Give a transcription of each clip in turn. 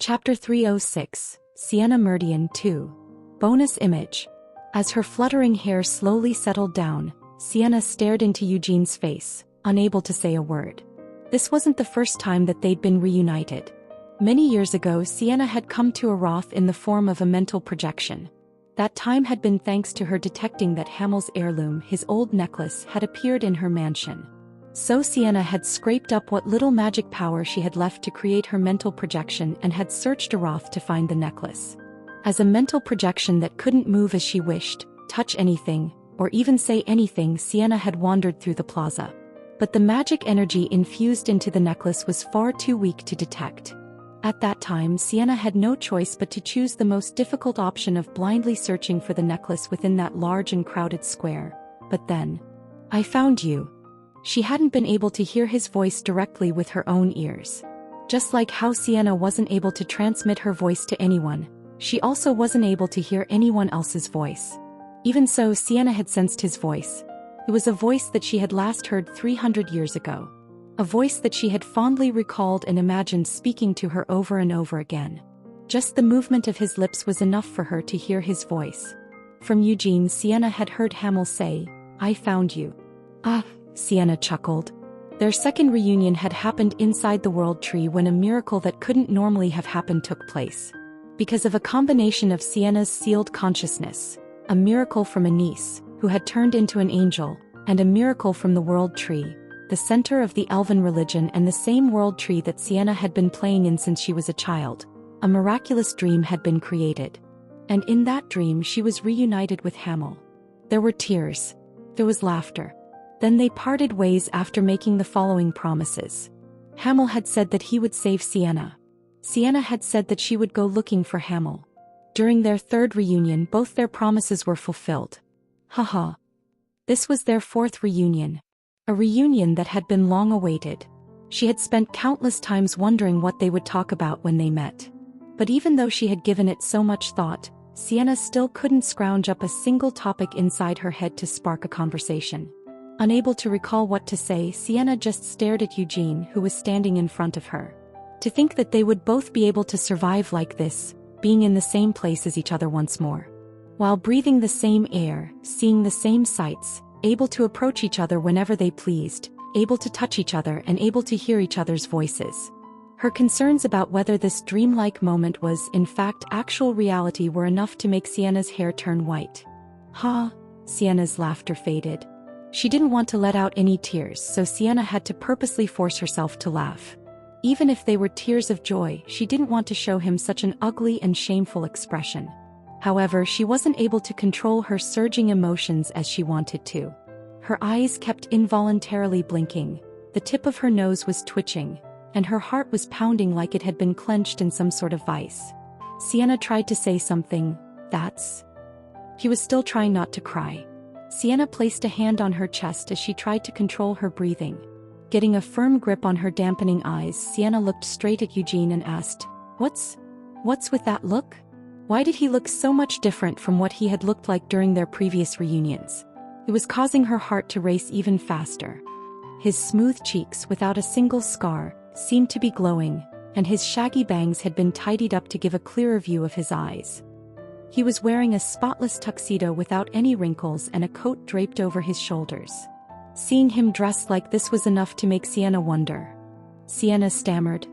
Chapter 306, Sienna Meridian 2. Bonus image. As her fluttering hair slowly settled down, Sienna stared into Eugene's face, unable to say a word. This wasn't the first time that they'd been reunited. Many years ago, Sienna had come to Aroth in the form of a mental projection. That time had been thanks to her detecting that Hamel's heirloom, his old necklace, had appeared in her mansion. So Sienna had scraped up what little magic power she had left to create her mental projection and had searched Aroth to find the necklace. As a mental projection that couldn't move as she wished, touch anything, or even say anything, Sienna had wandered through the plaza. But the magic energy infused into the necklace was far too weak to detect. At that time, Sienna had no choice but to choose the most difficult option of blindly searching for the necklace within that large and crowded square. But then, "I found you." She hadn't been able to hear his voice directly with her own ears. Just like how Sienna wasn't able to transmit her voice to anyone, she also wasn't able to hear anyone else's voice. Even so, Sienna had sensed his voice. It was a voice that she had last heard 300 years ago. A voice that she had fondly recalled and imagined speaking to her over and over again. Just the movement of his lips was enough for her to hear his voice. From Eugene, Sienna had heard Hamel say, "I found you." "Ah," Sienna chuckled. Their second reunion had happened inside the World Tree when a miracle that couldn't normally have happened took place. Because of a combination of Sienna's sealed consciousness, a miracle from a niece, who had turned into an angel, and a miracle from the World Tree, the center of the Elven religion and the same World Tree that Sienna had been playing in since she was a child, a miraculous dream had been created. And in that dream she was reunited with Hamel. There were tears. There was laughter. Then they parted ways after making the following promises. Hamel had said that he would save Sienna. Sienna had said that she would go looking for Hamel. During their third reunion, both their promises were fulfilled. Haha. This was their fourth reunion. A reunion that had been long awaited. She had spent countless times wondering what they would talk about when they met. But even though she had given it so much thought, Sienna still couldn't scrounge up a single topic inside her head to spark a conversation. Unable to recall what to say, Sienna just stared at Eugene, who was standing in front of her. To think that they would both be able to survive like this, being in the same place as each other once more. While breathing the same air, seeing the same sights, able to approach each other whenever they pleased, able to touch each other and able to hear each other's voices. Her concerns about whether this dreamlike moment was in fact actual reality were enough to make Sienna's hair turn white. Ha! Sienna's laughter faded. She didn't want to let out any tears, so Sienna had to purposely force herself to laugh. Even if they were tears of joy, she didn't want to show him such an ugly and shameful expression. However, she wasn't able to control her surging emotions as she wanted to. Her eyes kept involuntarily blinking, the tip of her nose was twitching, and her heart was pounding like it had been clenched in some sort of vice. Sienna tried to say something. He was still trying not to cry. Sienna placed a hand on her chest as she tried to control her breathing. Getting a firm grip on her dampening eyes, Sienna looked straight at Eugene and asked, What's with that look? Why did he look so much different from what he had looked like during their previous reunions? It was causing her heart to race even faster. His smooth cheeks, without a single scar, seemed to be glowing, and his shaggy bangs had been tidied up to give a clearer view of his eyes. He was wearing a spotless tuxedo without any wrinkles and a coat draped over his shoulders. Seeing him dressed like this was enough to make Sienna wonder. Sienna stammered,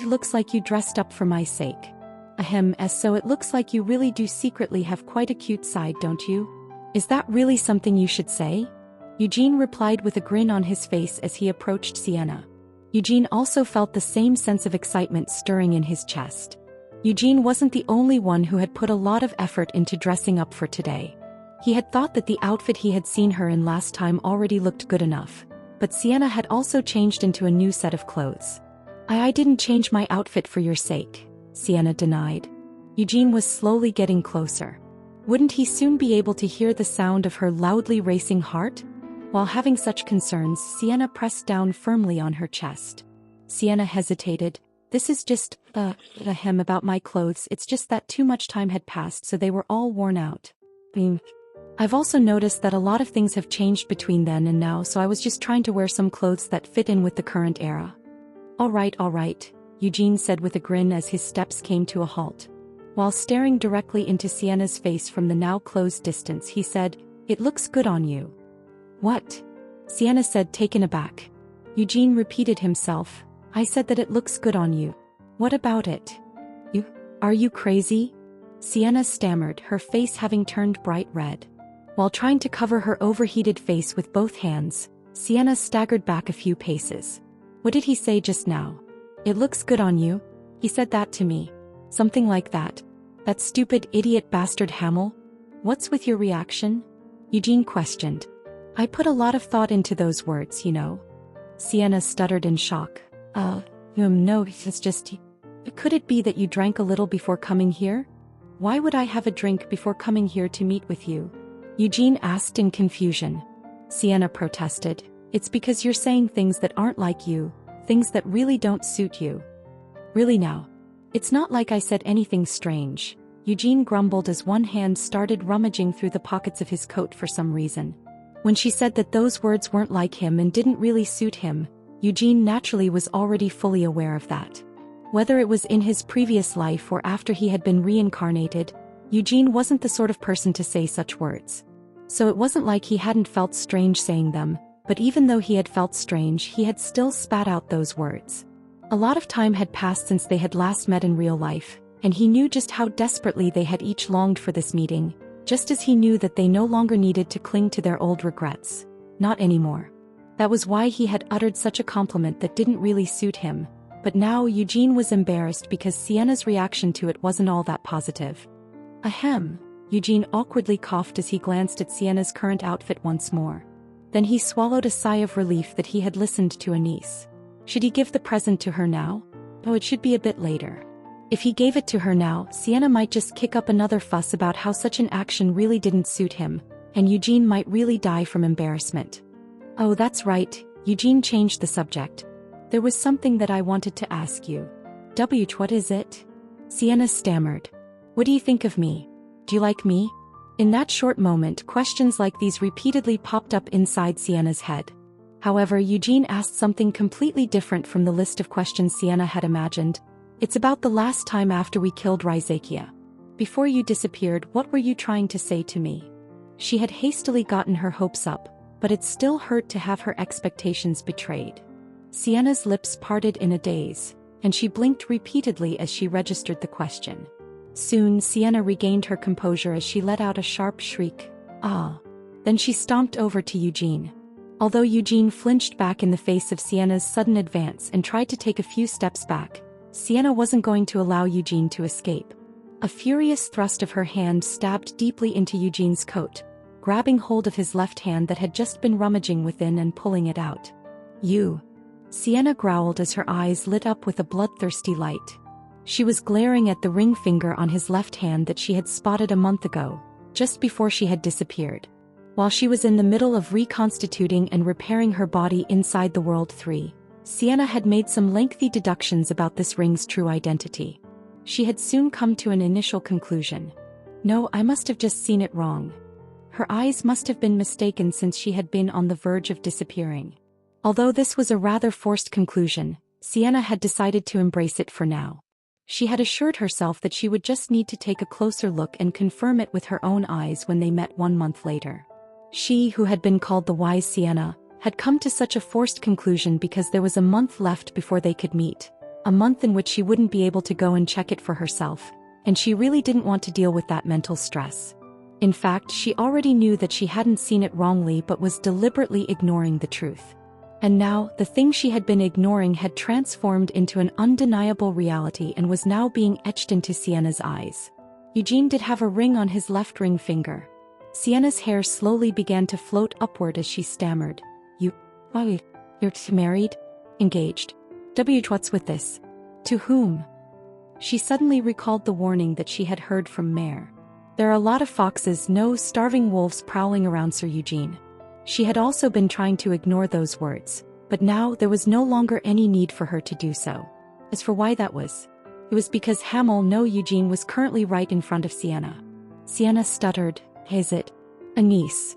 Looks like you dressed up for my sake." "Ahem, so it looks like you really do secretly have quite a cute side, don't you? Is that really something you should say?" Eugene replied with a grin on his face as he approached Sienna. Eugene also felt the same sense of excitement stirring in his chest. Eugene wasn't the only one who had put a lot of effort into dressing up for today. He had thought that the outfit he had seen her in last time already looked good enough, but Sienna had also changed into a new set of clothes. I didn't change my outfit for your sake," Sienna denied. Eugene was slowly getting closer. Wouldn't he soon be able to hear the sound of her loudly racing heart? While having such concerns, Sienna pressed down firmly on her chest. Sienna hesitated. "This is just, hem about my clothes, it's just that too much time had passed so they were all worn out. I've also noticed that a lot of things have changed between then and now, so I was just trying to wear some clothes that fit in with the current era." All right, Eugene said with a grin as his steps came to a halt. While staring directly into Sienna's face from the now closed distance, he said, "It looks good on you." "What?" Sienna said, taken aback. Eugene repeated himself, "I said that it looks good on you. What about it?" Are you crazy?" Sienna stammered, her face having turned bright red. While trying to cover her overheated face with both hands, Sienna staggered back a few paces. "What did he say just now?" "It looks good on you. He said that to me. Something like that. That stupid idiot bastard Hamel? What's with your reaction?" Eugene questioned. "I put a lot of thought into those words, you know." Sienna stuttered in shock. No, it's just... Could it be that you drank a little before coming here?" "Why would I have a drink before coming here to meet with you?" Eugene asked in confusion. Sienna protested. "It's because you're saying things that aren't like you, things that really don't suit you." "Really now? It's not like I said anything strange," Eugene grumbled as one hand started rummaging through the pockets of his coat for some reason. When she said that those words weren't like him and didn't really suit him, Eugene naturally was already fully aware of that. Whether it was in his previous life or after he had been reincarnated, Eugene wasn't the sort of person to say such words. So it wasn't like he hadn't felt strange saying them, but even though he had felt strange, he had still spat out those words. A lot of time had passed since they had last met in real life, and he knew just how desperately they had each longed for this meeting, just as he knew that they no longer needed to cling to their old regrets. Not anymore. That was why he had uttered such a compliment that didn't really suit him. But now Eugene was embarrassed because Sienna's reaction to it wasn't all that positive. Ahem. Eugene awkwardly coughed as he glanced at Sienna's current outfit once more. Then he swallowed a sigh of relief that he had listened to a niece. Should he give the present to her now? Oh, it should be a bit later. If he gave it to her now, Sienna might just kick up another fuss about how such an action really didn't suit him, and Eugene might really die from embarrassment. "Oh, that's right," Eugene changed the subject. "There was something that I wanted to ask you." What is it?" Sienna stammered. "What do you think of me? Do you like me?" In that short moment, questions like these repeatedly popped up inside Sienna's head. However, Eugene asked something completely different from the list of questions Sienna had imagined. "It's about the last time after we killed Raizakia. Before you disappeared, what were you trying to say to me?" She had hastily gotten her hopes up, but it still hurt to have her expectations betrayed. Sienna's lips parted in a daze, and she blinked repeatedly as she registered the question. Soon Sienna regained her composure as she let out a sharp shriek. "Ah!" Then she stomped over to Eugene. Although Eugene flinched back in the face of Sienna's sudden advance and tried to take a few steps back, Sienna wasn't going to allow Eugene to escape. A furious thrust of her hand stabbed deeply into Eugene's coat, grabbing hold of his left hand that had just been rummaging within and pulling it out. "You!" Sienna growled as her eyes lit up with a bloodthirsty light. She was glaring at the ring finger on his left hand that she had spotted a month ago, just before she had disappeared. While she was in the middle of reconstituting and repairing her body inside the World 3, Sienna had made some lengthy deductions about this ring's true identity. She had soon come to an initial conclusion. "No, I must have just seen it wrong." Her eyes must have been mistaken since she had been on the verge of disappearing. Although this was a rather forced conclusion, Sienna had decided to embrace it for now. She had assured herself that she would just need to take a closer look and confirm it with her own eyes when they met 1 month later. She, who had been called the wise Sienna, had come to such a forced conclusion because there was a month left before they could meet, a month in which she wouldn't be able to go and check it for herself, and she really didn't want to deal with that mental stress. In fact, she already knew that she hadn't seen it wrongly but was deliberately ignoring the truth. And now, the thing she had been ignoring had transformed into an undeniable reality and was now being etched into Sienna's eyes. Eugene did have a ring on his left ring finger. Sienna's hair slowly began to float upward as she stammered. You're married? Engaged? What's with this? To whom?" She suddenly recalled the warning that she had heard from Mare. There are a lot of foxes, no starving wolves prowling around Sir Eugene. She had also been trying to ignore those words, but now there was no longer any need for her to do so. As for why that was, it was because Hamel knew Eugene was currently right in front of Sienna. Sienna stuttered. "Is it a niece?"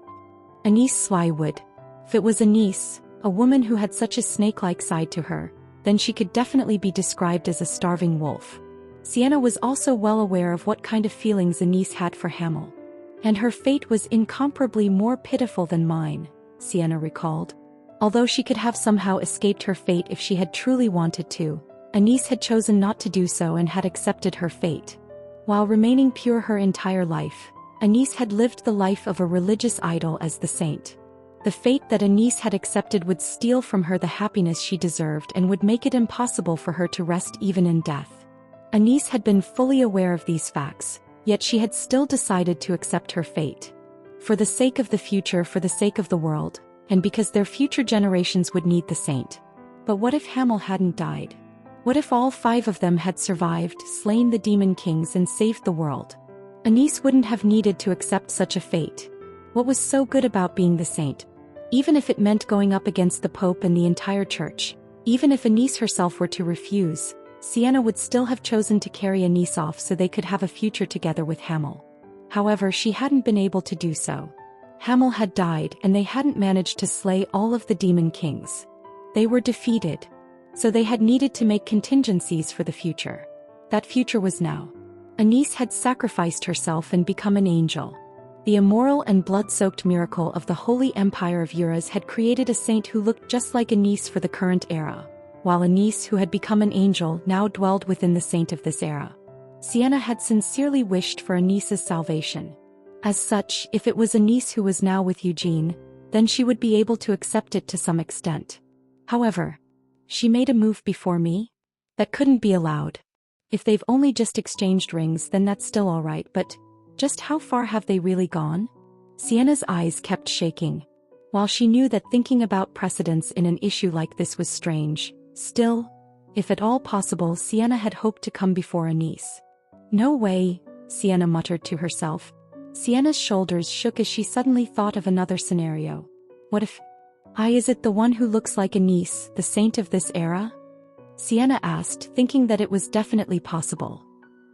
A niece Slywood. If it was a niece, a woman who had such a snake-like side to her, then she could definitely be described as a starving wolf. Sienna was also well aware of what kind of feelings Anise had for Hamel. And her fate was incomparably more pitiful than mine, Sienna recalled. Although she could have somehow escaped her fate if she had truly wanted to, Anise had chosen not to do so and had accepted her fate. While remaining pure her entire life, Anise had lived the life of a religious idol as the saint. The fate that Anise had accepted would steal from her the happiness she deserved and would make it impossible for her to rest even in death. Anise had been fully aware of these facts, yet she had still decided to accept her fate. For the sake of the future, for the sake of the world, and because their future generations would need the saint. But what if Hamel hadn't died? What if all 5 of them had survived, slain the demon kings and saved the world? Anise wouldn't have needed to accept such a fate. What was so good about being the saint? Even if it meant going up against the Pope and the entire church, even if Anise herself were to refuse, Sienna would still have chosen to carry Anise off so they could have a future together with Hamel. However, she hadn't been able to do so. Hamel had died and they hadn't managed to slay all of the demon kings. They were defeated. So they had needed to make contingencies for the future. That future was now. Anise had sacrificed herself and become an angel. The immoral and blood-soaked miracle of the Holy Empire of Eurus had created a saint who looked just like Anise for the current era, while Anise, who had become an angel, now dwelled within the saint of this era. Sienna had sincerely wished for Anise's salvation. As such, if it was Anise who was now with Eugene, then she would be able to accept it to some extent. However, she made a move before me? That couldn't be allowed. If they've only just exchanged rings, then that's still alright, but just how far have they really gone? Sienna's eyes kept shaking. While she knew that thinking about precedence in an issue like this was strange, still, if at all possible, Sienna had hoped to come before Anise. No way, Sienna muttered to herself. Sienna's shoulders shook as she suddenly thought of another scenario. What if is it the one who looks like Anise, the saint of this era? Sienna asked, thinking that it was definitely possible.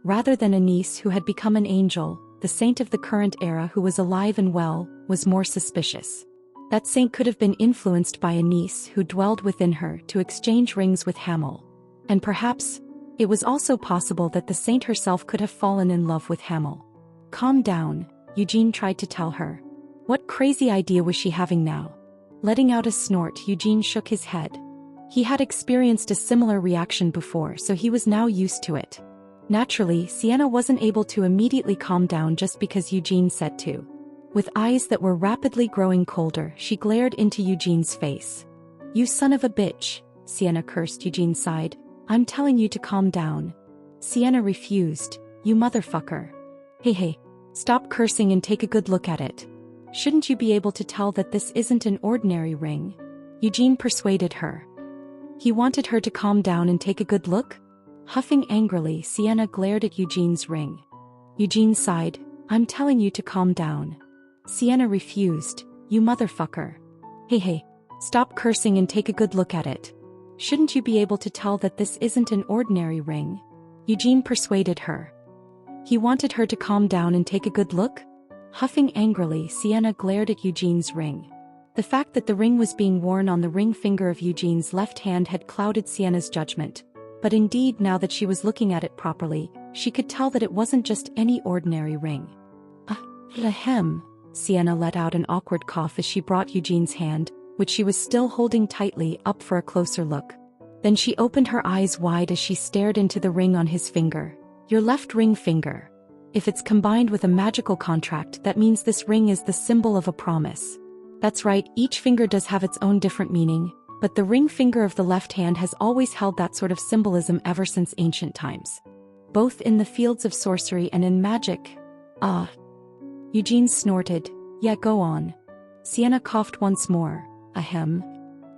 Rather than Anise, who had become an angel, the saint of the current era who was alive and well, was more suspicious. That saint could have been influenced by Anise, who dwelled within her, to exchange rings with Hamel. And perhaps, it was also possible that the saint herself could have fallen in love with Hamel. Calm down, Eugene tried to tell her. What crazy idea was she having now? Letting out a snort, Eugene shook his head. He had experienced a similar reaction before, so he was now used to it. Naturally, Sienna wasn't able to immediately calm down just because Eugene said to. With eyes that were rapidly growing colder, she glared into Eugene's face. "You son of a bitch," Sienna cursed. Eugene sighed. "I'm telling you to calm down." Sienna refused. "You motherfucker. Hey, stop cursing and take a good look at it. Shouldn't you be able to tell that this isn't an ordinary ring?" Eugene persuaded her. He wanted her to calm down and take a good look? Huffing angrily, Sienna glared at Eugene's ring. Eugene sighed. "I'm telling you to calm down." Sienna refused. "You motherfucker. Hey, stop cursing and take a good look at it. Shouldn't you be able to tell that this isn't an ordinary ring?" Eugene persuaded her. He wanted her to calm down and take a good look? Huffing angrily, Sienna glared at Eugene's ring. The fact that the ring was being worn on the ring finger of Eugene's left hand had clouded Sienna's judgment. But indeed, now that she was looking at it properly, she could tell that it wasn't just any ordinary ring. Ahem. Sienna let out an awkward cough as she brought Eugene's hand, which she was still holding tightly, up for a closer look. Then she opened her eyes wide as she stared into the ring on his finger. "Your left ring finger. If it's combined with a magical contract, that means this ring is the symbol of a promise." That's right, each finger does have its own different meaning, but the ring finger of the left hand has always held that sort of symbolism ever since ancient times. Both in the fields of sorcery and in magic. Eugene snorted. "Yeah, go on." Sienna coughed once more. Ahem.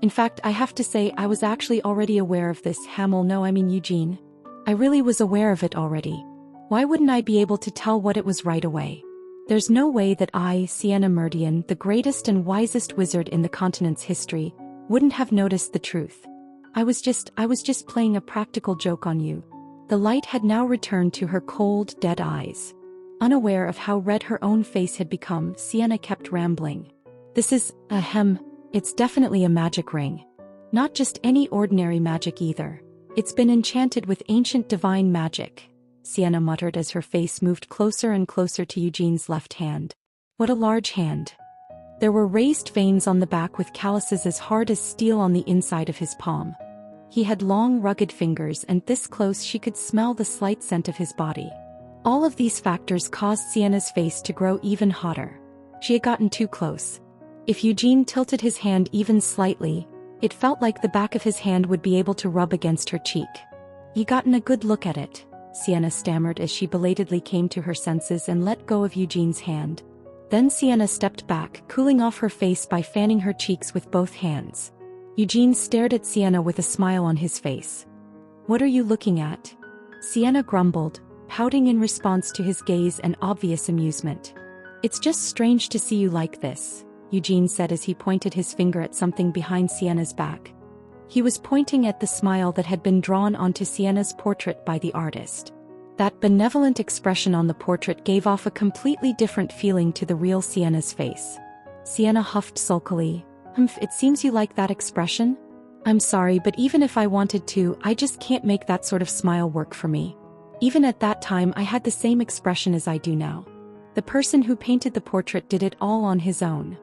"In fact, I have to say I was actually already aware of this, Hamel. No, I mean Eugene. I really was aware of it already. Why wouldn't I be able to tell what it was right away? There's no way that I, Sienna Meridian, the greatest and wisest wizard in the continent's history, wouldn't have noticed the truth. I was just playing a practical joke on you." The light had now returned to her cold, dead eyes. Unaware of how red her own face had become, Sienna kept rambling. "This is, it's definitely a magic ring. Not just any ordinary magic either. It's been enchanted with ancient divine magic, Sienna muttered as her face moved closer and closer to Eugene's left hand. What a large hand. There were raised veins on the back with calluses as hard as steel on the inside of his palm. He had long, rugged fingers, and this close she could smell the slight scent of his body. All of these factors caused Sienna's face to grow even hotter. She had gotten too close. If Eugene tilted his hand even slightly, it felt like the back of his hand would be able to rub against her cheek. "You gotten a good look at it," Sienna stammered as she belatedly came to her senses and let go of Eugene's hand. Then Sienna stepped back, cooling off her face by fanning her cheeks with both hands. Eugene stared at Sienna with a smile on his face. "What are you looking at?" Sienna grumbled, pouting in response to his gaze and obvious amusement. "It's just strange to see you like this," Eugene said as he pointed his finger at something behind Sienna's back. He was pointing at the smile that had been drawn onto Sienna's portrait by the artist. That benevolent expression on the portrait gave off a completely different feeling to the real Sienna's face. Sienna huffed sulkily. It seems you like that expression? I'm sorry, but even if I wanted to, I just can't make that sort of smile work for me. Even at that time I had the same expression as I do now. The person who painted the portrait did it all on his own.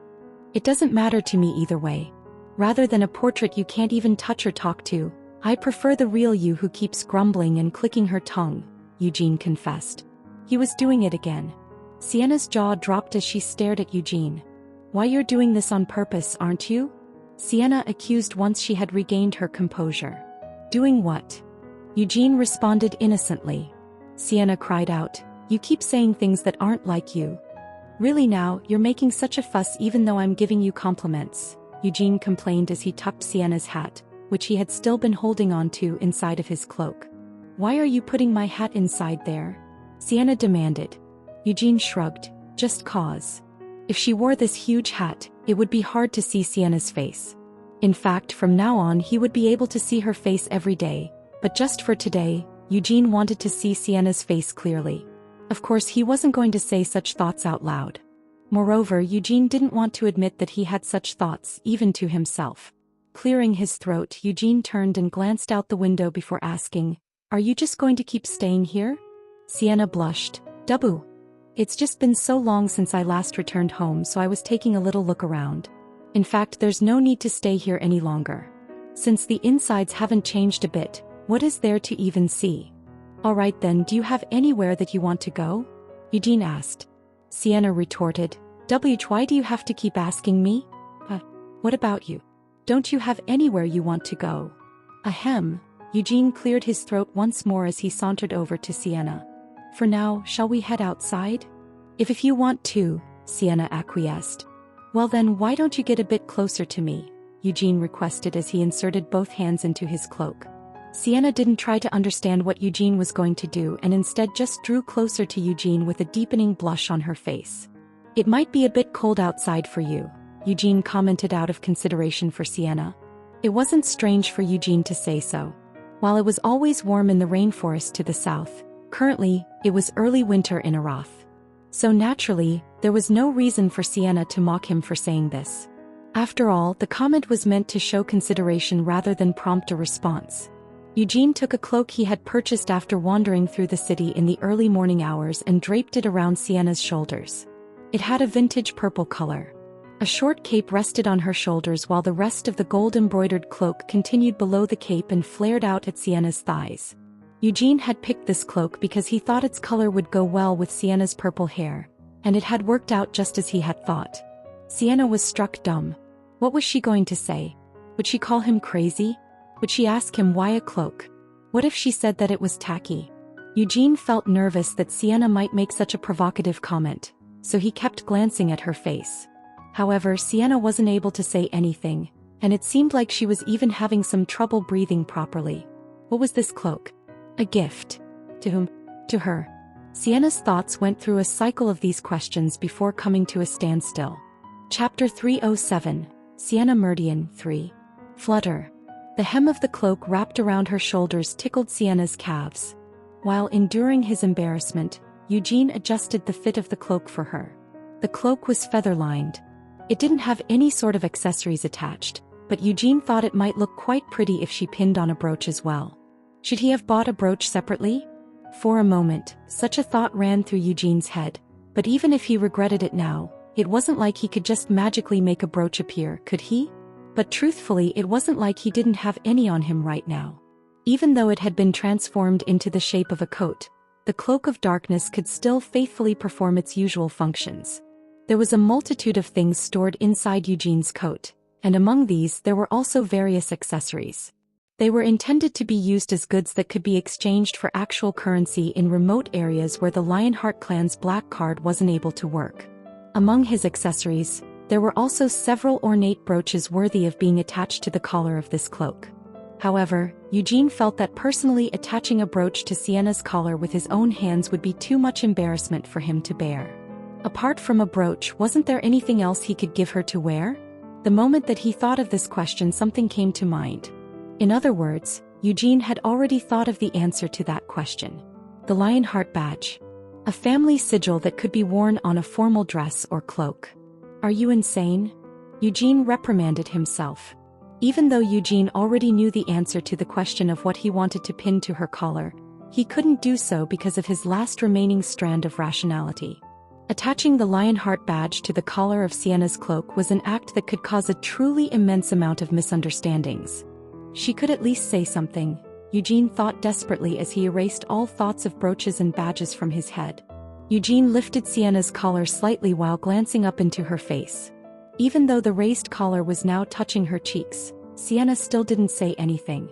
It doesn't matter to me either way. Rather than a portrait you can't even touch or talk to, I prefer the real you who keeps grumbling and clicking her tongue, Eugene confessed. He was doing it again. Sienna's jaw dropped as she stared at Eugene. "Why, you're doing this on purpose, aren't you?" Sienna accused once she had regained her composure. "Doing what?" Eugene responded innocently. Sienna cried out, "You keep saying things that aren't like you." "Really now, you're making such a fuss even though I'm giving you compliments," Eugene complained as he tucked Sienna's hat, which he had still been holding on to, inside of his cloak. "Why are you putting my hat inside there?" Sienna demanded. Eugene shrugged. "Just cause." If she wore this huge hat, it would be hard to see Sienna's face. In fact, from now on he would be able to see her face every day, but just for today, Eugene wanted to see Sienna's face clearly. Of course, he wasn't going to say such thoughts out loud. Moreover, Eugene didn't want to admit that he had such thoughts, even to himself. Clearing his throat, Eugene turned and glanced out the window before asking, "Are you just going to keep staying here?" Sienna blushed. "Dubu. It's just been so long since I last returned home, so I was taking a little look around. In fact, there's no need to stay here any longer. Since the insides haven't changed a bit, what is there to even see?" "Alright then, do you have anywhere that you want to go?" Eugene asked. Sienna retorted, "Why do you have to keep asking me? What about you? Don't you have anywhere you want to go?" Ahem. Eugene cleared his throat once more as he sauntered over to Sienna. "For now, shall we head outside?" If you want to," Sienna acquiesced. "Well then, why don't you get a bit closer to me?" Eugene requested as he inserted both hands into his cloak. Sienna didn't try to understand what Eugene was going to do and instead just drew closer to Eugene with a deepening blush on her face. "It might be a bit cold outside for you," Eugene commented out of consideration for Sienna. It wasn't strange for Eugene to say so. While it was always warm in the rainforest to the south, currently, it was early winter in Arath. So naturally, there was no reason for Sienna to mock him for saying this. After all, the comment was meant to show consideration rather than prompt a response. Eugene took a cloak he had purchased after wandering through the city in the early morning hours and draped it around Sienna's shoulders. It had a vintage purple color. A short cape rested on her shoulders while the rest of the gold-embroidered cloak continued below the cape and flared out at Sienna's thighs. Eugene had picked this cloak because he thought its color would go well with Sienna's purple hair, and it had worked out just as he had thought. Sienna was struck dumb. What was she going to say? Would she call him crazy? Would she ask him why a cloak? What if she said that it was tacky? Eugene felt nervous that Sienna might make such a provocative comment, so he kept glancing at her face. However, Sienna wasn't able to say anything, and it seemed like she was even having some trouble breathing properly. What was this cloak? A gift. To whom? To her. Sienna's thoughts went through a cycle of these questions before coming to a standstill. Chapter 307, Sienna Meridian 3. Flutter. The hem of the cloak wrapped around her shoulders tickled Sienna's calves. While enduring his embarrassment, Eugene adjusted the fit of the cloak for her. The cloak was feather-lined. It didn't have any sort of accessories attached, but Eugene thought it might look quite pretty if she pinned on a brooch as well. Should he have bought a brooch separately? For a moment, such a thought ran through Eugene's head, but even if he regretted it now, it wasn't like he could just magically make a brooch appear, could he? But truthfully, it wasn't like he didn't have any on him right now. Even though it had been transformed into the shape of a coat, the cloak of darkness could still faithfully perform its usual functions. There was a multitude of things stored inside Eugene's coat, and among these there were also various accessories. They were intended to be used as goods that could be exchanged for actual currency in remote areas where the Lionheart clan's black card wasn't able to work. Among his accessories, there were also several ornate brooches worthy of being attached to the collar of this cloak. However, Eugene felt that personally attaching a brooch to Sienna's collar with his own hands would be too much embarrassment for him to bear. Apart from a brooch, wasn't there anything else he could give her to wear? The moment that he thought of this question, something came to mind. In other words, Eugene had already thought of the answer to that question. The Lionheart badge. A family sigil that could be worn on a formal dress or cloak. Are you insane? Eugene reprimanded himself. Even though Eugene already knew the answer to the question of what he wanted to pin to her collar, he couldn't do so because of his last remaining strand of rationality. Attaching the Lionheart badge to the collar of Sienna's cloak was an act that could cause a truly immense amount of misunderstandings. She could at least say something, Eugene thought desperately as he erased all thoughts of brooches and badges from his head. Eugene lifted Sienna's collar slightly while glancing up into her face. Even though the raised collar was now touching her cheeks, Sienna still didn't say anything.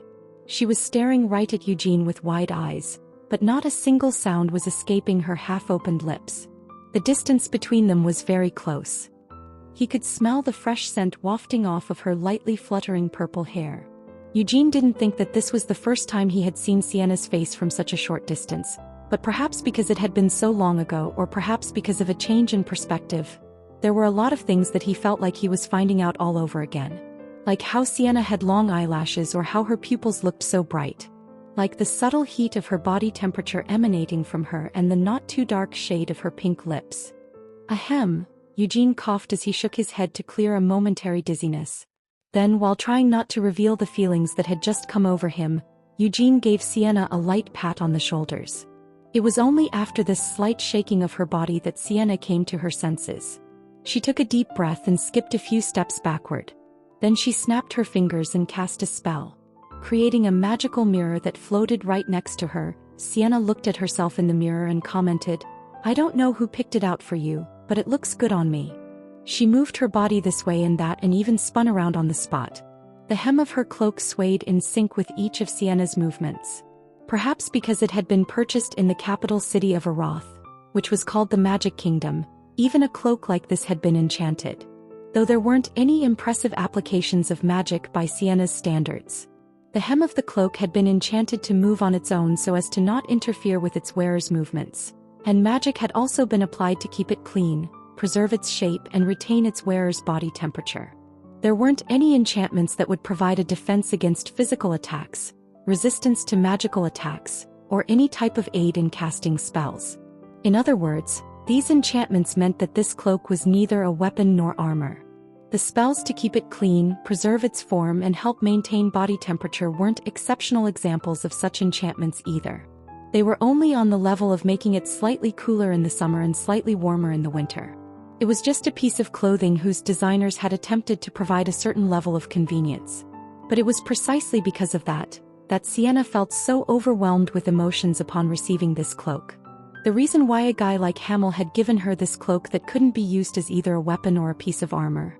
She was staring right at Eugene with wide eyes, but not a single sound was escaping her half-opened lips. The distance between them was very close. He could smell the fresh scent wafting off of her lightly fluttering purple hair. Eugene didn't think that this was the first time he had seen Sienna's face from such a short distance, but perhaps because it had been so long ago, or perhaps because of a change in perspective, there were a lot of things that he felt like he was finding out all over again. Like how Sienna had long eyelashes or how her pupils looked so bright. Like the subtle heat of her body temperature emanating from her and the not-too-dark shade of her pink lips. Ahem, Eugene coughed as he shook his head to clear a momentary dizziness. Then, while trying not to reveal the feelings that had just come over him, Eugene gave Sienna a light pat on the shoulders. It was only after this slight shaking of her body that Sienna came to her senses. She took a deep breath and skipped a few steps backward. Then she snapped her fingers and cast a spell. Creating a magical mirror that floated right next to her, Sienna looked at herself in the mirror and commented, "I don't know who picked it out for you, but it looks good on me." She moved her body this way and that and even spun around on the spot. The hem of her cloak swayed in sync with each of Sienna's movements. Perhaps because it had been purchased in the capital city of Aroth, which was called the Magic Kingdom, even a cloak like this had been enchanted. Though there weren't any impressive applications of magic by Sienna's standards. The hem of the cloak had been enchanted to move on its own so as to not interfere with its wearer's movements, and magic had also been applied to keep it clean, preserve its shape and retain its wearer's body temperature. There weren't any enchantments that would provide a defense against physical attacks, resistance to magical attacks, or any type of aid in casting spells. In other words, these enchantments meant that this cloak was neither a weapon nor armor. The spells to keep it clean, preserve its form and help maintain body temperature weren't exceptional examples of such enchantments either. They were only on the level of making it slightly cooler in the summer and slightly warmer in the winter. It was just a piece of clothing whose designers had attempted to provide a certain level of convenience. But it was precisely because of that Sienna felt so overwhelmed with emotions upon receiving this cloak. The reason why a guy like Hamel had given her this cloak that couldn't be used as either a weapon or a piece of armor.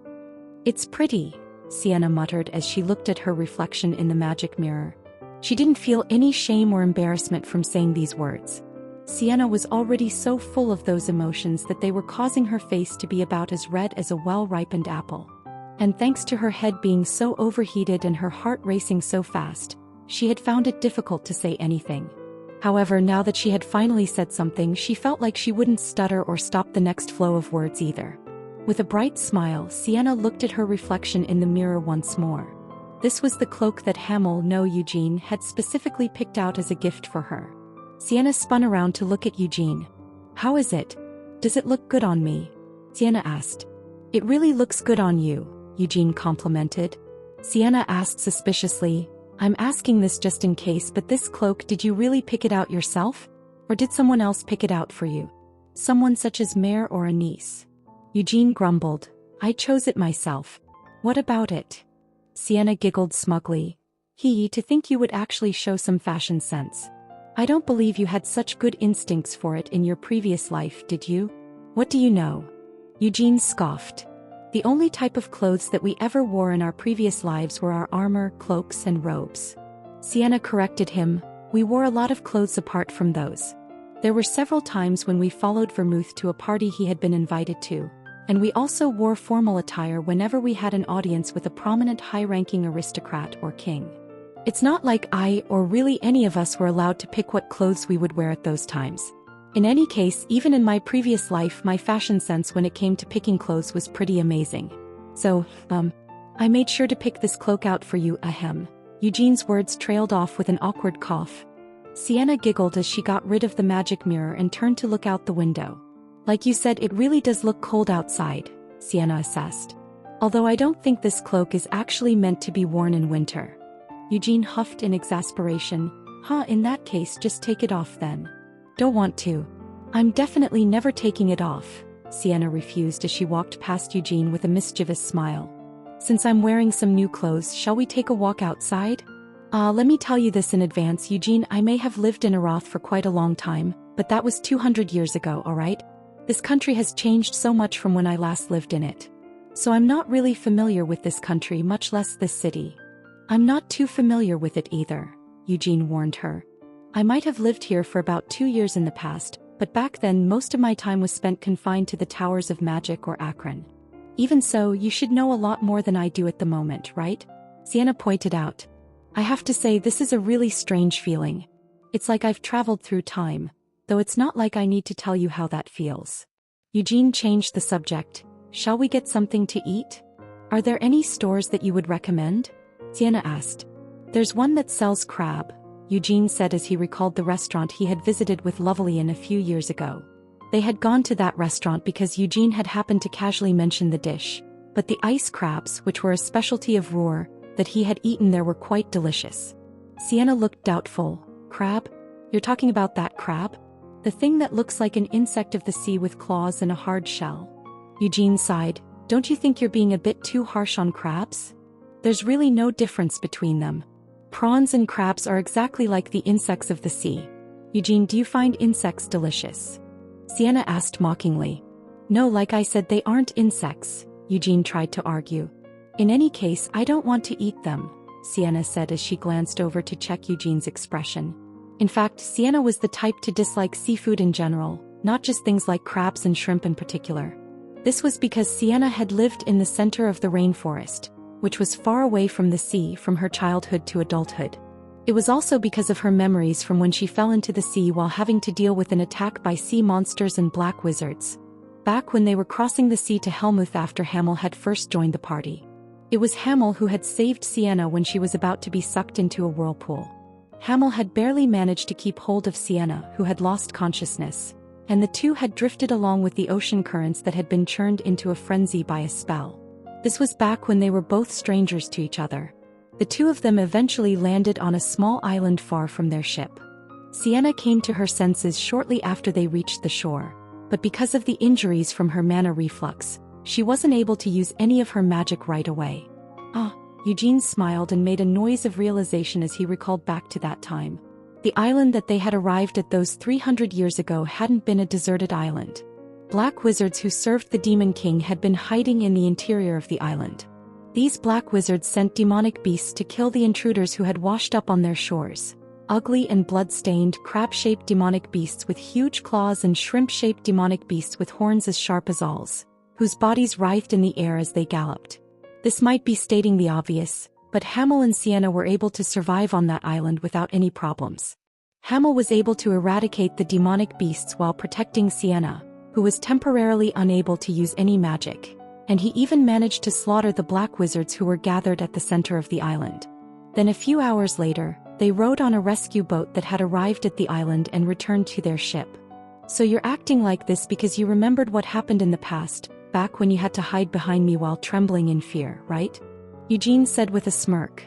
"It's pretty," Sienna muttered as she looked at her reflection in the magic mirror. She didn't feel any shame or embarrassment from saying these words. Sienna was already so full of those emotions that they were causing her face to be about as red as a well-ripened apple. And thanks to her head being so overheated and her heart racing so fast, she had found it difficult to say anything. However, now that she had finally said something, she felt like she wouldn't stutter or stop the next flow of words either. With a bright smile, Sienna looked at her reflection in the mirror once more. This was the cloak that Hamel, no Eugene, had specifically picked out as a gift for her. Sienna spun around to look at Eugene. "How is it? Does it look good on me?" Sienna asked. "It really looks good on you," Eugene complimented. Sienna asked suspiciously. I'm asking this just in case, but this cloak, did you really pick it out yourself? Or did someone else pick it out for you? Someone such as Mare or a niece? Eugene grumbled. I chose it myself. What about it? Sienna giggled smugly. To think you would actually show some fashion sense. I don't believe you had such good instincts for it in your previous life, did you? What do you know? Eugene scoffed. The only type of clothes that we ever wore in our previous lives were our armor, cloaks, and robes. Sienna corrected him. We wore a lot of clothes apart from those. There were several times when we followed Vermouth to a party he had been invited to, and we also wore formal attire whenever we had an audience with a prominent high-ranking aristocrat or king. It's not like I, or really any of us, were allowed to pick what clothes we would wear at those times. In any case, even in my previous life, my fashion sense when it came to picking clothes was pretty amazing. So, I made sure to pick this cloak out for you, ahem. Eugene's words trailed off with an awkward cough. Sienna giggled as she got rid of the magic mirror and turned to look out the window. Like you said, it really does look cold outside, Sienna assessed. Although I don't think this cloak is actually meant to be worn in winter. Eugene huffed in exasperation. In that case, just take it off then. Don't want to. I'm definitely never taking it off, Sienna refused as she walked past Eugene with a mischievous smile. Since I'm wearing some new clothes, shall we take a walk outside? Let me tell you this in advance, Eugene, I may have lived in Arath for quite a long time, but that was 200 years ago, alright? This country has changed so much from when I last lived in it. So I'm not really familiar with this country, much less this city. I'm not too familiar with it either, Eugene warned her. I might have lived here for about 2 years in the past, but back then most of my time was spent confined to the Towers of Magic or Akron. Even so, you should know a lot more than I do at the moment, right? Sienna pointed out. I have to say, this is a really strange feeling. It's like I've traveled through time, though it's not like I need to tell you how that feels. Eugene changed the subject. Shall we get something to eat? Are there any stores that you would recommend? Sienna asked. There's one that sells crab, Eugene said as he recalled the restaurant he had visited with Lovelyan a few years ago. They had gone to that restaurant because Eugene had happened to casually mention the dish, but the ice crabs, which were a specialty of Roer, that he had eaten there were quite delicious. Sienna looked doubtful. Crab? You're talking about that crab? The thing that looks like an insect of the sea with claws and a hard shell? Eugene sighed. Don't you think you're being a bit too harsh on crabs? There's really no difference between them. Prawns and crabs are exactly like the insects of the sea. Eugene, do you find insects delicious? Sienna asked mockingly. No, like I said, they aren't insects, Eugene tried to argue. In any case, I don't want to eat them, Sienna said as she glanced over to check Eugene's expression. In fact, Sienna was the type to dislike seafood in general, not just things like crabs and shrimp in particular. This was because Sienna had lived in the center of the rainforest, which was far away from the sea from her childhood to adulthood. It was also because of her memories from when she fell into the sea while having to deal with an attack by sea monsters and black wizards, back when they were crossing the sea to Helmuth after Hamel had first joined the party. It was Hamel who had saved Sienna when she was about to be sucked into a whirlpool. Hamel had barely managed to keep hold of Sienna, who had lost consciousness, and the two had drifted along with the ocean currents that had been churned into a frenzy by a spell. This was back when they were both strangers to each other. The two of them eventually landed on a small island far from their ship. Sienna came to her senses shortly after they reached the shore, but because of the injuries from her mana reflux, she wasn't able to use any of her magic right away. Eugene smiled and made a noise of realization as he recalled back to that time. The island that they had arrived at those 300 years ago hadn't been a deserted island. Black wizards who served the Demon King had been hiding in the interior of the island. These black wizards sent demonic beasts to kill the intruders who had washed up on their shores. Ugly and blood-stained, crab-shaped demonic beasts with huge claws and shrimp-shaped demonic beasts with horns as sharp as awls, whose bodies writhed in the air as they galloped. This might be stating the obvious, but Hamel and Sienna were able to survive on that island without any problems. Hamel was able to eradicate the demonic beasts while protecting Sienna, who was temporarily unable to use any magic, and he even managed to slaughter the black wizards who were gathered at the center of the island. Then a few hours later, they rode on a rescue boat that had arrived at the island and returned to their ship. So you're acting like this because you remembered what happened in the past, back when you had to hide behind me while trembling in fear, right? Eugene said with a smirk.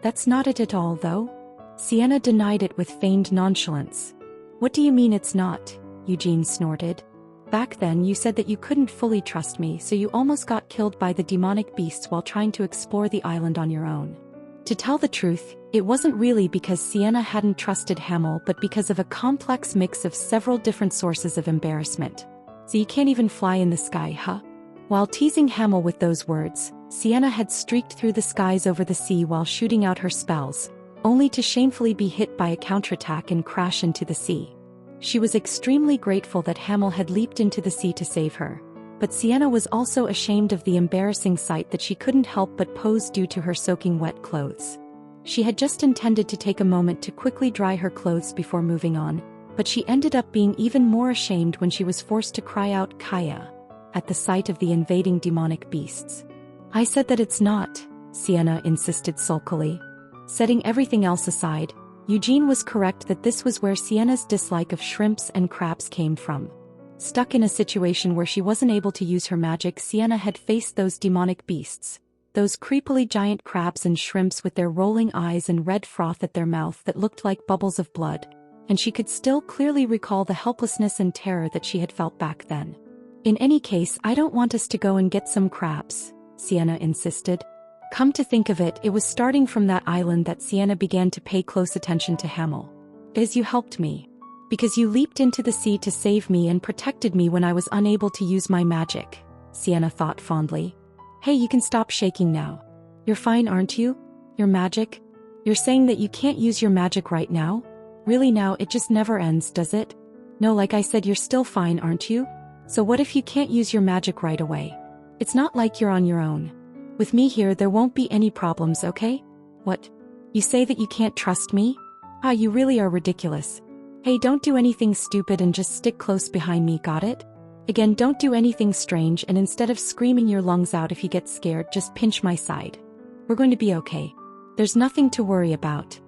That's not it at all, though. Sienna denied it with feigned nonchalance. What do you mean it's not? Eugene snorted. Back then you said that you couldn't fully trust me, so you almost got killed by the demonic beasts while trying to explore the island on your own. To tell the truth, it wasn't really because Sienna hadn't trusted Hamel but because of a complex mix of several different sources of embarrassment. So you can't even fly in the sky, huh? While teasing Hamel with those words, Sienna had streaked through the skies over the sea while shooting out her spells, only to shamefully be hit by a counterattack and crash into the sea. She was extremely grateful that Hamel had leaped into the sea to save her, but Sienna was also ashamed of the embarrassing sight that she couldn't help but pose due to her soaking wet clothes. She had just intended to take a moment to quickly dry her clothes before moving on, but she ended up being even more ashamed when she was forced to cry out "Kaya" at the sight of the invading demonic beasts. I said that it's not, Sienna insisted sulkily. Setting everything else aside, Eugene was correct that this was where Sienna's dislike of shrimps and crabs came from. Stuck in a situation where she wasn't able to use her magic, Sienna had faced those demonic beasts, those creepily giant crabs and shrimps with their rolling eyes and red froth at their mouth that looked like bubbles of blood, and she could still clearly recall the helplessness and terror that she had felt back then. In any case, I don't want us to go and get some crabs, Sienna insisted. Come to think of it, it was starting from that island that Sienna began to pay close attention to Hamel. As you helped me. Because you leaped into the sea to save me and protected me when I was unable to use my magic, Sienna thought fondly. Hey, you can stop shaking now. You're fine, aren't you? Your magic? You're saying that you can't use your magic right now? Really now, it just never ends, does it? No, like I said, you're still fine, aren't you? So what if you can't use your magic right away? It's not like you're on your own. With me here, there won't be any problems, okay? What? You say that you can't trust me? Ah, you really are ridiculous. Hey, don't do anything stupid and just stick close behind me, got it? Again, don't do anything strange, and instead of screaming your lungs out if you get scared, just pinch my side. We're going to be okay. There's nothing to worry about.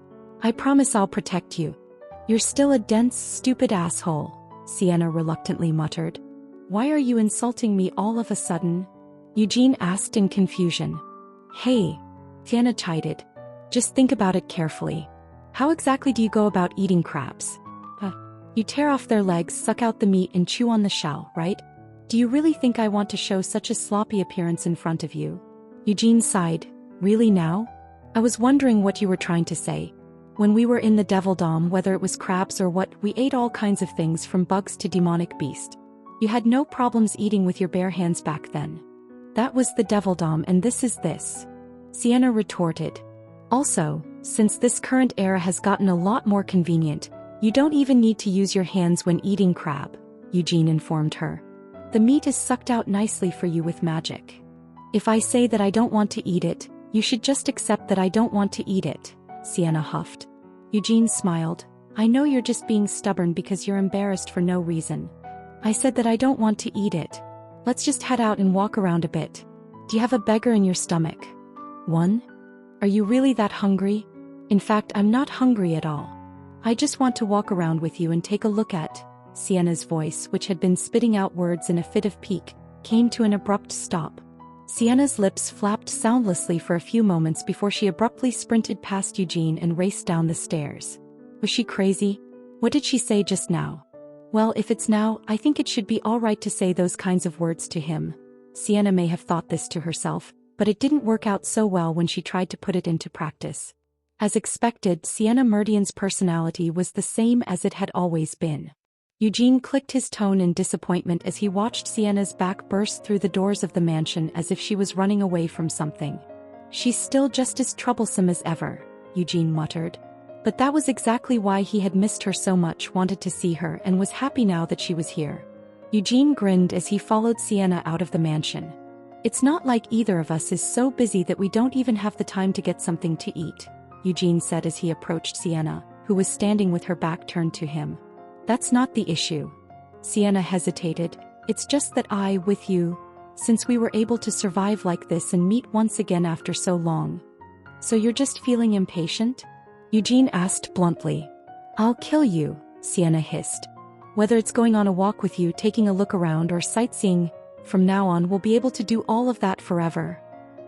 I promise I'll protect you. You're still a dense, stupid asshole, Sienna reluctantly muttered. Why are you insulting me all of a sudden? Eugene asked in confusion. Hey, Sienna chided. Just think about it carefully. How exactly do you go about eating crabs? You tear off their legs, suck out the meat and chew on the shell, right? Do you really think I want to show such a sloppy appearance in front of you? Eugene sighed. Really now? I was wondering what you were trying to say. When we were in the Devil Dome, whether it was crabs or what, we ate all kinds of things from bugs to demonic beast. You had no problems eating with your bare hands back then. That was the Devil Dome and this is this. Sienna retorted. Also, since this current era has gotten a lot more convenient, you don't even need to use your hands when eating crab, Eugene informed her. The meat is sucked out nicely for you with magic. If I say that I don't want to eat it, you should just accept that I don't want to eat it, Sienna huffed. Eugene smiled. I know you're just being stubborn because you're embarrassed for no reason. I said that I don't want to eat it. Let's just head out and walk around a bit. Do you have a beggar in your stomach? One? Are you really that hungry? In fact, I'm not hungry at all. I just want to walk around with you and take a look at. Sienna's voice, which had been spitting out words in a fit of pique, came to an abrupt stop. Sienna's lips flapped soundlessly for a few moments before she abruptly sprinted past Eugene and raced down the stairs. Was she crazy? What did she say just now? Well, if it's now, I think it should be all right to say those kinds of words to him. Sienna may have thought this to herself, but it didn't work out so well when she tried to put it into practice. As expected, Sienna Meridian's personality was the same as it had always been. Eugene clicked his tone in disappointment as he watched Sienna's back burst through the doors of the mansion as if she was running away from something. She's still just as troublesome as ever, Eugene muttered. But that was exactly why he had missed her so much, wanted to see her, and was happy now that she was here. Eugene grinned as he followed Sienna out of the mansion. It's not like either of us is so busy that we don't even have the time to get something to eat, Eugene said as he approached Sienna, who was standing with her back turned to him. That's not the issue. Sienna hesitated. It's just that I, with you, since we were able to survive like this and meet once again after so long. So you're just feeling impatient? Eugene asked bluntly. I'll kill you, Sienna hissed. Whether it's going on a walk with you, taking a look around, or sightseeing, from now on we'll be able to do all of that forever.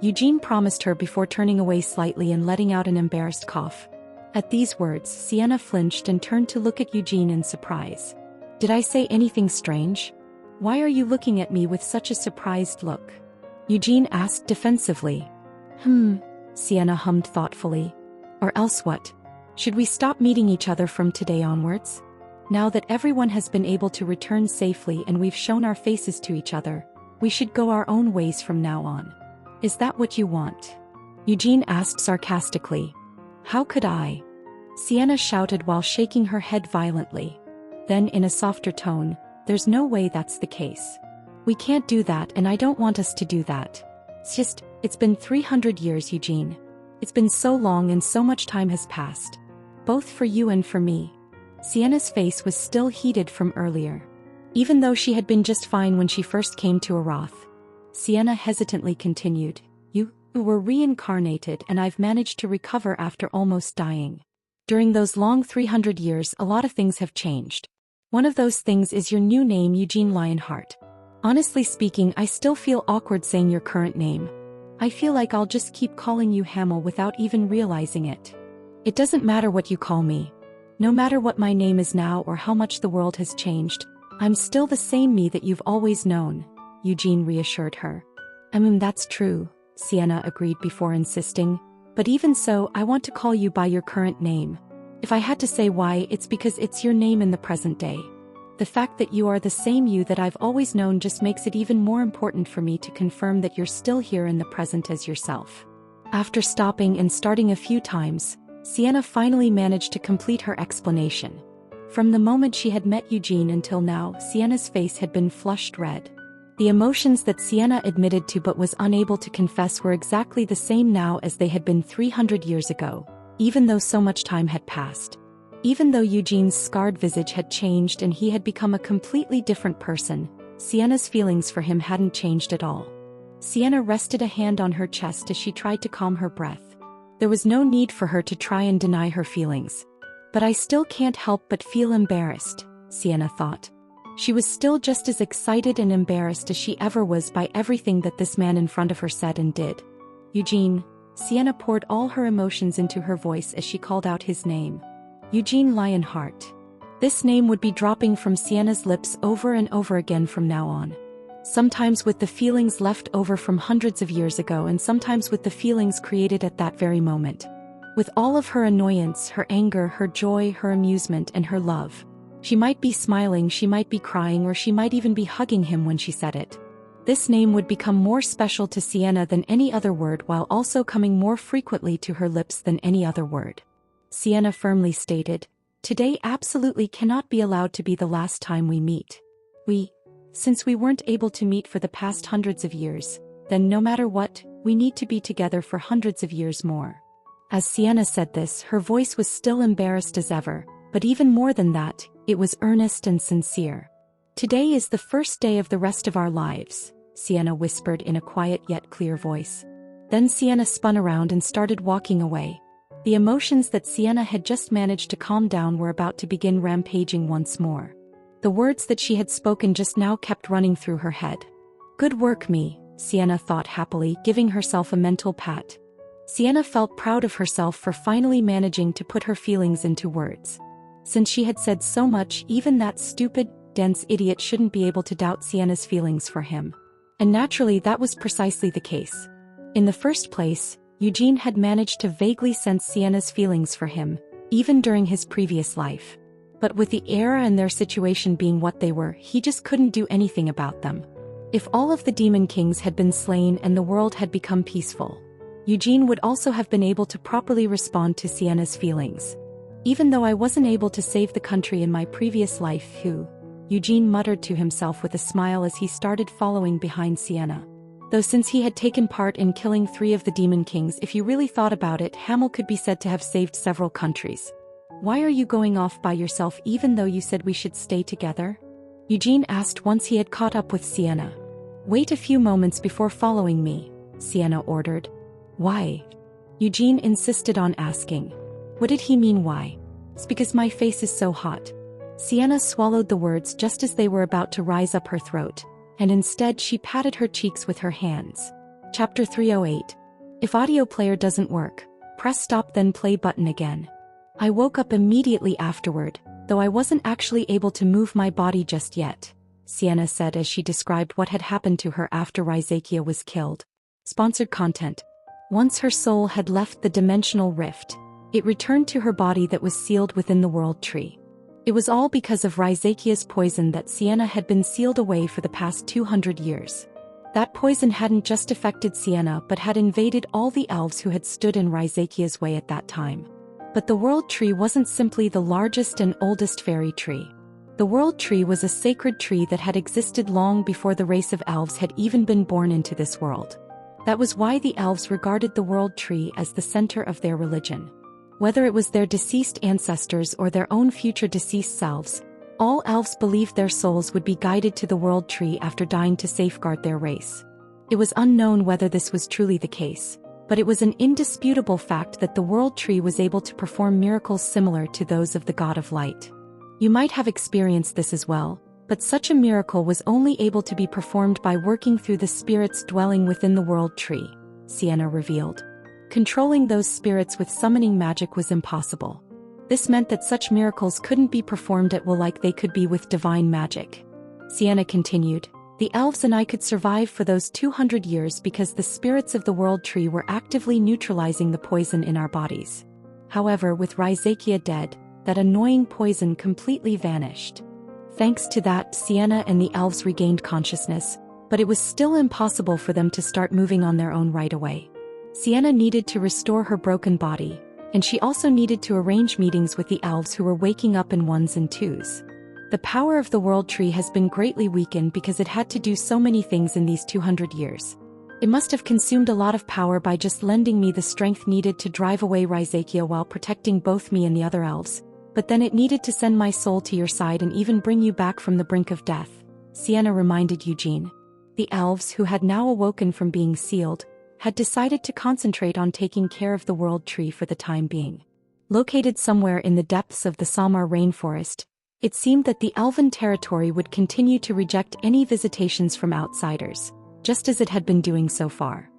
Eugene promised her before turning away slightly and letting out an embarrassed cough. At these words, Sienna flinched and turned to look at Eugene in surprise. Did I say anything strange? Why are you looking at me with such a surprised look? Eugene asked defensively. Sienna hummed thoughtfully. Or else what? Should we stop meeting each other from today onwards? Now that everyone has been able to return safely and we've shown our faces to each other, we should go our own ways from now on. Is that what you want? Eugene asked sarcastically. How could I? Sienna shouted while shaking her head violently. Then in a softer tone, there's no way that's the case. We can't do that and I don't want us to do that. It's been 300 years, Eugene. It's been so long and so much time has passed. Both for you and for me. Sienna's face was still heated from earlier. Even though she had been just fine when she first came to Arath. Sienna hesitantly continued, You were reincarnated and I've managed to recover after almost dying. During those long 300 years a lot of things have changed. One of those things is your new name, Eugene Lionheart. Honestly speaking, I still feel awkward saying your current name. I feel like I'll just keep calling you Hamel without even realizing it. It doesn't matter what you call me. No matter what my name is now or how much the world has changed, I'm still the same me that you've always known, Eugene reassured her. That's true, Sienna agreed before insisting, but even so, I want to call you by your current name. If I had to say why, it's because it's your name in the present day. The fact that you are the same you that I've always known just makes it even more important for me to confirm that you're still here in the present as yourself. After stopping and starting a few times, Sienna finally managed to complete her explanation. From the moment she had met Eugene until now, Sienna's face had been flushed red. The emotions that Sienna admitted to but was unable to confess were exactly the same now as they had been 300 years ago, even though so much time had passed. Even though Eugene's scarred visage had changed and he had become a completely different person, Sienna's feelings for him hadn't changed at all. Sienna rested a hand on her chest as she tried to calm her breath. There was no need for her to try and deny her feelings. But I still can't help but feel embarrassed, Sienna thought. She was still just as excited and embarrassed as she ever was by everything that this man in front of her said and did. Eugene, Sienna poured all her emotions into her voice as she called out his name. Eugene Lionheart. This name would be dropping from Sienna's lips over and over again from now on. Sometimes with the feelings left over from hundreds of years ago and sometimes with the feelings created at that very moment. With all of her annoyance, her anger, her joy, her amusement, and her love. She might be smiling, she might be crying, or she might even be hugging him when she said it. This name would become more special to Sienna than any other word while also coming more frequently to her lips than any other word. Sienna firmly stated, Today absolutely cannot be allowed to be the last time we meet. Since we weren't able to meet for the past hundreds of years, then no matter what, we need to be together for hundreds of years more. As Sienna said this, her voice was still embarrassed as ever, but even more than that, it was earnest and sincere. Today is the first day of the rest of our lives, Sienna whispered in a quiet yet clear voice. Then Sienna spun around and started walking away. The emotions that Sienna had just managed to calm down were about to begin rampaging once more. The words that she had spoken just now kept running through her head. Good work, me, Sienna thought happily, giving herself a mental pat. Sienna felt proud of herself for finally managing to put her feelings into words. Since she had said so much, even that stupid, dense idiot shouldn't be able to doubt Sienna's feelings for him. And naturally that was precisely the case. In the first place, Eugene had managed to vaguely sense Sienna's feelings for him, even during his previous life. But with the era and their situation being what they were, he just couldn't do anything about them. If all of the demon kings had been slain and the world had become peaceful, Eugene would also have been able to properly respond to Sienna's feelings. Even though I wasn't able to save the country in my previous life, Eugene muttered to himself with a smile as he started following behind Sienna. Though since he had taken part in killing 3 of the demon kings, if you really thought about it, Hamel could be said to have saved several countries. Why are you going off by yourself even though you said we should stay together? Eugene asked once he had caught up with Sienna. Wait a few moments before following me, Sienna ordered. Why? Eugene insisted on asking. What did he mean why? It's because my face is so hot. Sienna swallowed the words just as they were about to rise up her throat, and instead she patted her cheeks with her hands. Chapter 308. If audio player doesn't work, press stop then play button again. I woke up immediately afterward, though I wasn't actually able to move my body just yet, Sienna said as she described what had happened to her after Raizakia was killed. Sponsored content. Once her soul had left the dimensional rift, it returned to her body that was sealed within the world tree. It was all because of Raizakia's poison that Sienna had been sealed away for the past 200 years. That poison hadn't just affected Sienna but had invaded all the elves who had stood in Raizakia's way at that time. But the World Tree wasn't simply the largest and oldest fairy tree. The World Tree was a sacred tree that had existed long before the race of elves had even been born into this world. That was why the elves regarded the World Tree as the center of their religion. Whether it was their deceased ancestors or their own future deceased selves, all elves believed their souls would be guided to the World Tree after dying to safeguard their race. It was unknown whether this was truly the case, but it was an indisputable fact that the World Tree was able to perform miracles similar to those of the God of Light. You might have experienced this as well, but such a miracle was only able to be performed by working through the spirits dwelling within the World Tree, Sienna revealed. Controlling those spirits with summoning magic was impossible. This meant that such miracles couldn't be performed at will like they could be with divine magic. Sienna continued, the elves and I could survive for those 200 years because the spirits of the World Tree were actively neutralizing the poison in our bodies. However, with Raizakia dead, that annoying poison completely vanished. Thanks to that, Sienna and the elves regained consciousness, but it was still impossible for them to start moving on their own right away. Sienna needed to restore her broken body, and she also needed to arrange meetings with the elves who were waking up in ones and twos. The power of the World Tree has been greatly weakened because it had to do so many things in these 200 years. It must have consumed a lot of power by just lending me the strength needed to drive away Raizakia while protecting both me and the other elves, but then it needed to send my soul to your side and even bring you back from the brink of death, Sienna reminded Eugene. The elves, who had now awoken from being sealed, had decided to concentrate on taking care of the World Tree for the time being. Located somewhere in the depths of the Samar rainforest, it seemed that the elven territory would continue to reject any visitations from outsiders, just as it had been doing so far.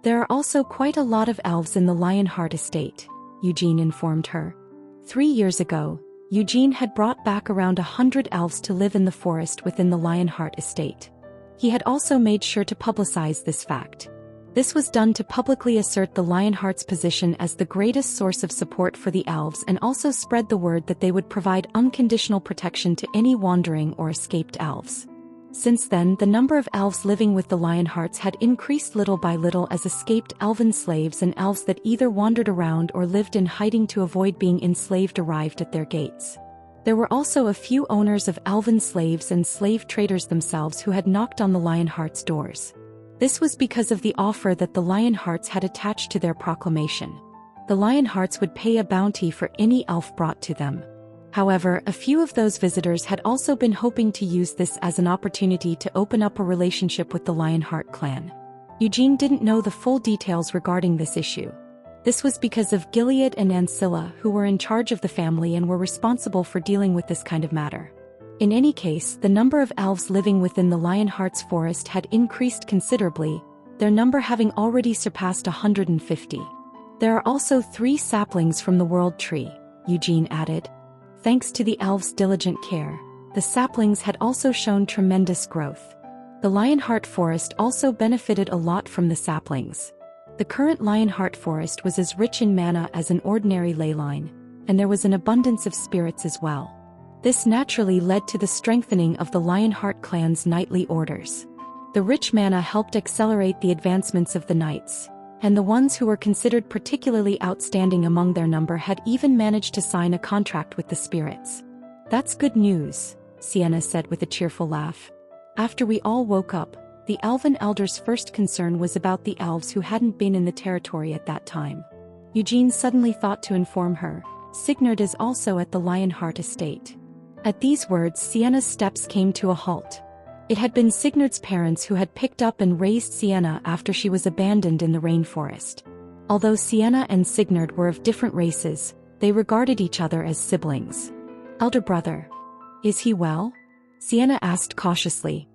There are also quite a lot of elves in the Lionheart estate, Eugene informed her. 3 years ago, Eugene had brought back around 100 elves to live in the forest within the Lionheart estate. He had also made sure to publicize this fact. This was done to publicly assert the Lionheart's position as the greatest source of support for the elves and also spread the word that they would provide unconditional protection to any wandering or escaped elves. Since then, the number of elves living with the Lionhearts had increased little by little as escaped elven slaves and elves that either wandered around or lived in hiding to avoid being enslaved arrived at their gates. There were also a few owners of elven slaves and slave traders themselves who had knocked on the Lionheart's doors. This was because of the offer that the Lionhearts had attached to their proclamation. The Lionhearts would pay a bounty for any elf brought to them. However, a few of those visitors had also been hoping to use this as an opportunity to open up a relationship with the Lionheart clan. Eugene didn't know the full details regarding this issue. This was because of Gilead and Ancilla, who were in charge of the family and were responsible for dealing with this kind of matter. In any case, the number of elves living within the Lionheart's forest had increased considerably, their number having already surpassed 150. There are also 3 saplings from the World Tree, Eugene added. Thanks to the elves' diligent care, the saplings had also shown tremendous growth. The Lionheart forest also benefited a lot from the saplings. The current Lionheart forest was as rich in mana as an ordinary ley line, and there was an abundance of spirits as well. This naturally led to the strengthening of the Lionheart clan's knightly orders. The rich mana helped accelerate the advancements of the knights, and the ones who were considered particularly outstanding among their number had even managed to sign a contract with the spirits. That's good news, Sienna said with a cheerful laugh. After we all woke up, the elven elder's first concern was about the elves who hadn't been in the territory at that time. Eugene suddenly thought to inform her, Sigurd is also at the Lionheart estate. At these words, Sienna's steps came to a halt. It had been Sigurd's parents who had picked up and raised Sienna after she was abandoned in the rainforest. Although Sienna and Sigurd were of different races, they regarded each other as siblings. Elder brother. Is he well? Sienna asked cautiously.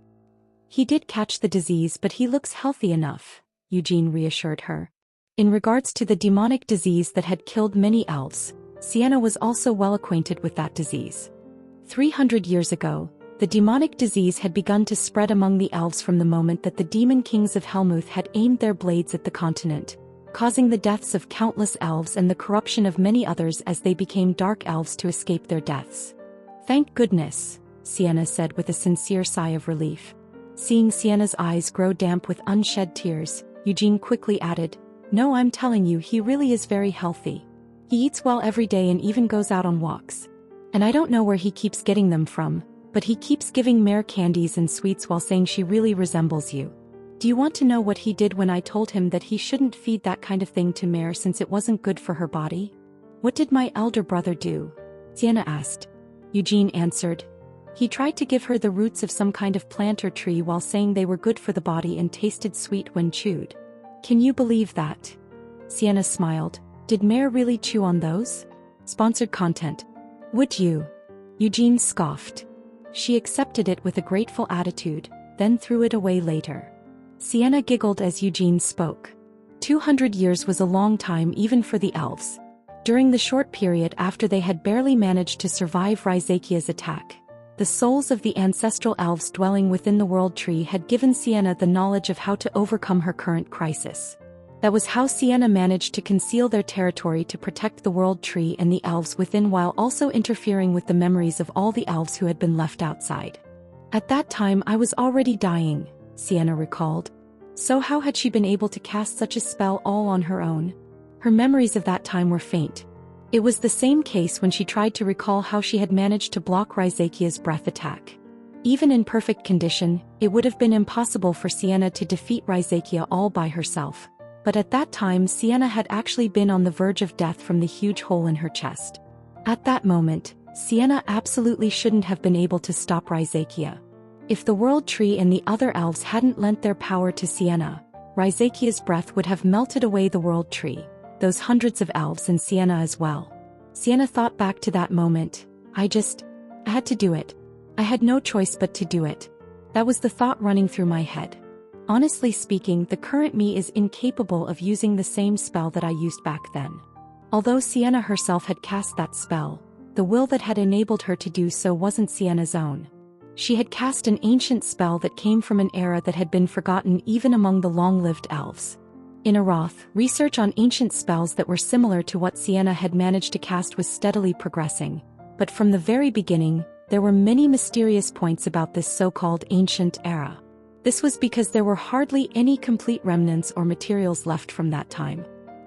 He did catch the disease, but he looks healthy enough, Eugene reassured her. In regards to the demonic disease that had killed many elves, Sienna was also well acquainted with that disease. 300 years ago, the demonic disease had begun to spread among the elves from the moment that the demon kings of Helmuth had aimed their blades at the continent, causing the deaths of countless elves and the corruption of many others as they became dark elves to escape their deaths. "Thank goodness," Sienna said with a sincere sigh of relief. Seeing Sienna's eyes grow damp with unshed tears, Eugene quickly added, "No, I'm telling you, he really is very healthy. He eats well every day and even goes out on walks. And I don't know where he keeps getting them from, but he keeps giving Mare candies and sweets while saying she really resembles you. Do you want to know what he did when I told him that he shouldn't feed that kind of thing to Mare since it wasn't good for her body?" "What did my elder brother do?" Sienna asked. Eugene answered. "He tried to give her the roots of some kind of plant or tree while saying they were good for the body and tasted sweet when chewed." "Can you believe that?" Sienna smiled. "Did Mare really chew on those?" Sponsored content. "Would you?" Eugene scoffed. She accepted it with a grateful attitude, then threw it away later. Sienna giggled as Eugene spoke. 200 years was a long time even for the elves. During the short period after they had barely managed to survive Raizakia's attack, the souls of the ancestral elves dwelling within the World Tree had given Sienna the knowledge of how to overcome her current crisis. That was how Sienna managed to conceal their territory to protect the World Tree and the elves within while also interfering with the memories of all the elves who had been left outside. "At that time I was already dying," Sienna recalled. So how had she been able to cast such a spell all on her own? Her memories of that time were faint. It was the same case when she tried to recall how she had managed to block Raizakia's breath attack. Even in perfect condition, it would have been impossible for Sienna to defeat Raizakia all by herself. But at that time Sienna had actually been on the verge of death from the huge hole in her chest. At that moment, Sienna absolutely shouldn't have been able to stop Raizakia. If the World Tree and the other elves hadn't lent their power to Sienna, Raizakia's breath would have melted away the World Tree, those hundreds of elves and Sienna as well. Sienna thought back to that moment. I had to do it. I had no choice but to do it. That was the thought running through my head. Honestly speaking, the current me is incapable of using the same spell that I used back then. Although Sienna herself had cast that spell, the will that had enabled her to do so wasn't Sienna's own. She had cast an ancient spell that came from an era that had been forgotten even among the long-lived elves. In Aroth, research on ancient spells that were similar to what Sienna had managed to cast was steadily progressing, but from the very beginning, there were many mysterious points about this so-called ancient era. This was because there were hardly any complete remnants or materials left from that time.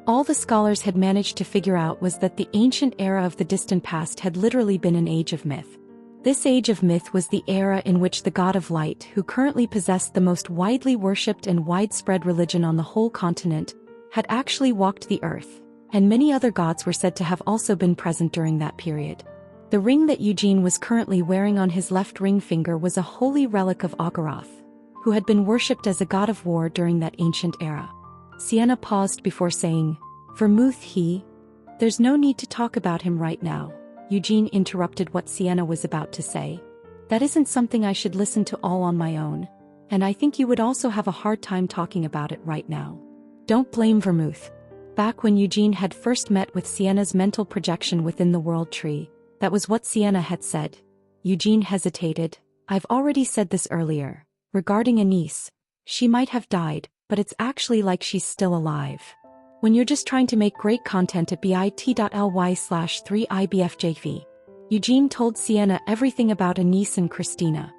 All the scholars had managed to figure out was that the ancient era of the distant past had literally been an age of myth. This age of myth was the era in which the god of light, who currently possessed the most widely worshipped and widespread religion on the whole continent, had actually walked the earth, and many other gods were said to have also been present during that period. The ring that Eugene was currently wearing on his left ring finger was a holy relic of Ogoroth, who had been worshipped as a god of war during that ancient era. Sienna paused before saying, "Vermouth There's no need to talk about him right now." Eugene interrupted what Sienna was about to say. "That isn't something I should listen to all on my own, and I think you would also have a hard time talking about it right now. Don't blame Vermouth." Back when Eugene had first met with Sienna's mental projection within the World Tree, that was what Sienna had said. Eugene hesitated. "I've already said this earlier. Regarding Anise, she might have died, but it's actually like she's still alive. When you're just trying to make great content at bit.ly/3ibfjv. Eugene told Sienna everything about Anise and Christina.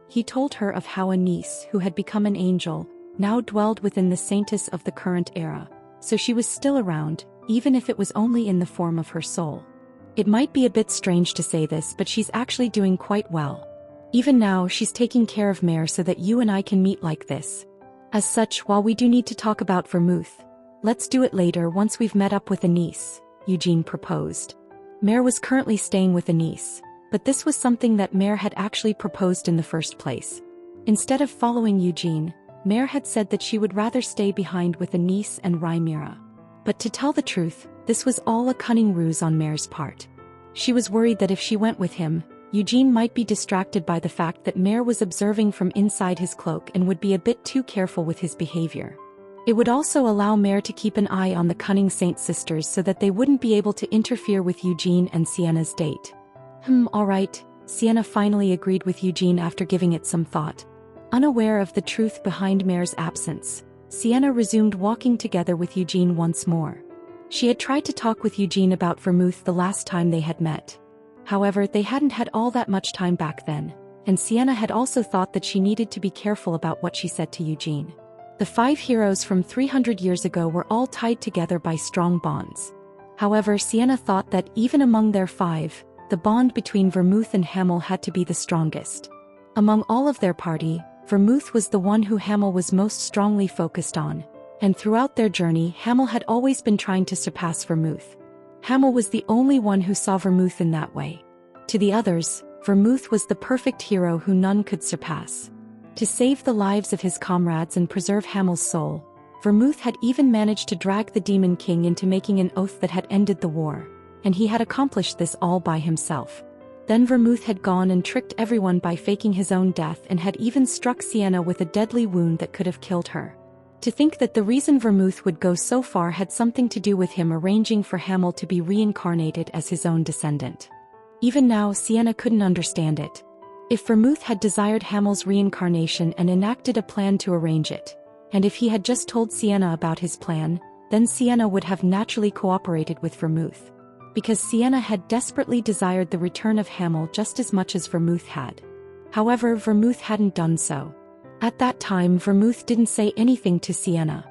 He told her of how Anise, who had become an angel, now dwelled within the saintess of the current era, so she was still around, even if it was only in the form of her soul. It might be a bit strange to say this, but she's actually doing quite well. Even now she's taking care of Mare so that you and I can meet like this. As such, while we do need to talk about Vermouth, let's do it later once we've met up with Anise," Eugene proposed. Mare was currently staying with Anise, but this was something that Mare had actually proposed in the first place. Instead of following Eugene, Mare had said that she would rather stay behind with Anise and Rhaenyra. But to tell the truth, this was all a cunning ruse on Mare's part. She was worried that if she went with him, Eugene might be distracted by the fact that Mare was observing from inside his cloak and would be a bit too careful with his behavior. It would also allow Mare to keep an eye on the cunning Saint sisters so that they wouldn't be able to interfere with Eugene and Sienna's date. Alright, Sienna finally agreed with Eugene after giving it some thought. Unaware of the truth behind Mare's absence, Sienna resumed walking together with Eugene once more. She had tried to talk with Eugene about vermouth the last time they had met. However, they hadn't had all that much time back then, and Sienna had also thought that she needed to be careful about what she said to Eugene. The 5 heroes from 300 years ago were all tied together by strong bonds. However, Sienna thought that even among their 5, the bond between Vermouth and Hamel had to be the strongest. Among all of their party, Vermouth was the one who Hamel was most strongly focused on, and throughout their journey Hamel had always been trying to surpass Vermouth. Hamel was the only one who saw Vermouth in that way. To the others, Vermouth was the perfect hero who none could surpass. To save the lives of his comrades and preserve Hamel's soul, Vermouth had even managed to drag the Demon King into making an oath that had ended the war, and he had accomplished this all by himself. Then Vermouth had gone and tricked everyone by faking his own death and had even struck Sienna with a deadly wound that could have killed her. To think that the reason Vermouth would go so far had something to do with him arranging for Hamel to be reincarnated as his own descendant. Even now, Sienna couldn't understand it. If Vermouth had desired Hamel's reincarnation and enacted a plan to arrange it, and if he had just told Sienna about his plan, then Sienna would have naturally cooperated with Vermouth. Because Sienna had desperately desired the return of Hamel just as much as Vermouth had. However, Vermouth hadn't done so. At that time, Vermouth didn't say anything to Sienna.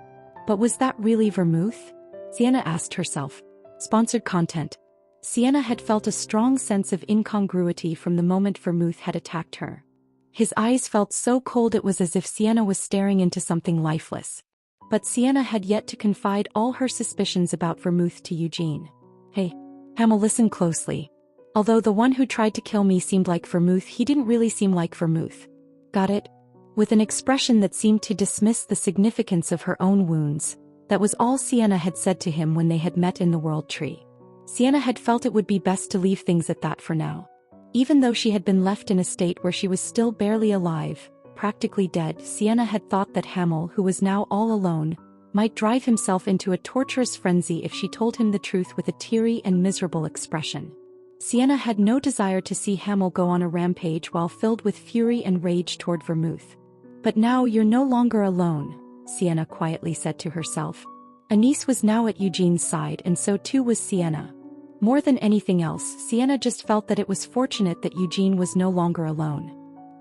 But was that really Vermouth? Sienna asked herself. Sponsored content. Sienna had felt a strong sense of incongruity from the moment Vermouth had attacked her. His eyes felt so cold it was as if Sienna was staring into something lifeless. But Sienna had yet to confide all her suspicions about Vermouth to Eugene. Hey, Hamel, listen closely. Although the one who tried to kill me seemed like Vermouth, he didn't really seem like Vermouth. Got it? With an expression that seemed to dismiss the significance of her own wounds, that was all Sienna had said to him when they had met in the World Tree. Sienna had felt it would be best to leave things at that for now. Even though she had been left in a state where she was still barely alive, practically dead, Sienna had thought that Hamel, who was now all alone, might drive himself into a torturous frenzy if she told him the truth with a teary and miserable expression. Sienna had no desire to see Hamel go on a rampage while filled with fury and rage toward Vermouth. But now you're no longer alone, Sienna quietly said to herself. Anise was now at Eugene's side, and so too was Sienna. More than anything else, Sienna just felt that it was fortunate that Eugene was no longer alone.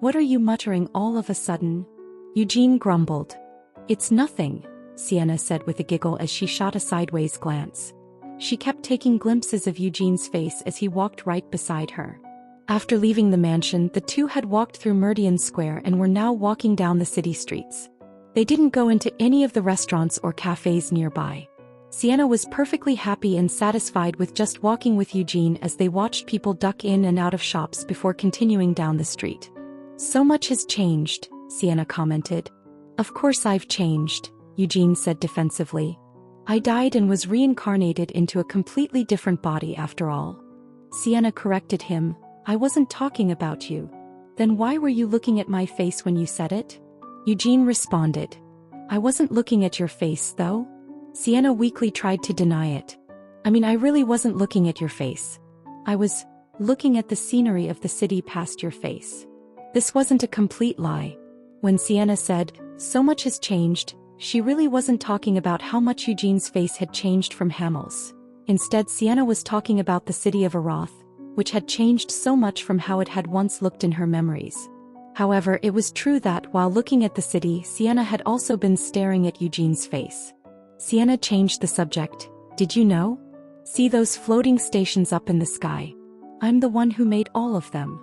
What are you muttering all of a sudden? Eugene grumbled. It's nothing, Sienna said with a giggle as she shot a sideways glance. She kept taking glimpses of Eugene's face as he walked right beside her. After leaving the mansion, the two had walked through Meridian Square and were now walking down the city streets. They didn't go into any of the restaurants or cafes nearby. Sienna was perfectly happy and satisfied with just walking with Eugene as they watched people duck in and out of shops before continuing down the street. So much has changed, Sienna commented. Of course I've changed, Eugene said defensively. I died and was reincarnated into a completely different body after all. Sienna corrected him. I wasn't talking about you. Then why were you looking at my face when you said it? Eugene responded. I wasn't looking at your face, though. Sienna weakly tried to deny it. I really wasn't looking at your face. I was looking at the scenery of the city past your face. This wasn't a complete lie. When Sienna said, so much has changed, she really wasn't talking about how much Eugene's face had changed from Hamel's. Instead, Sienna was talking about the city of Aroth, which had changed so much from how it had once looked in her memories. However, it was true that while looking at the city, Sienna had also been staring at Eugene's face. Sienna changed the subject. Did you know? See those floating stations up in the sky? I'm the one who made all of them.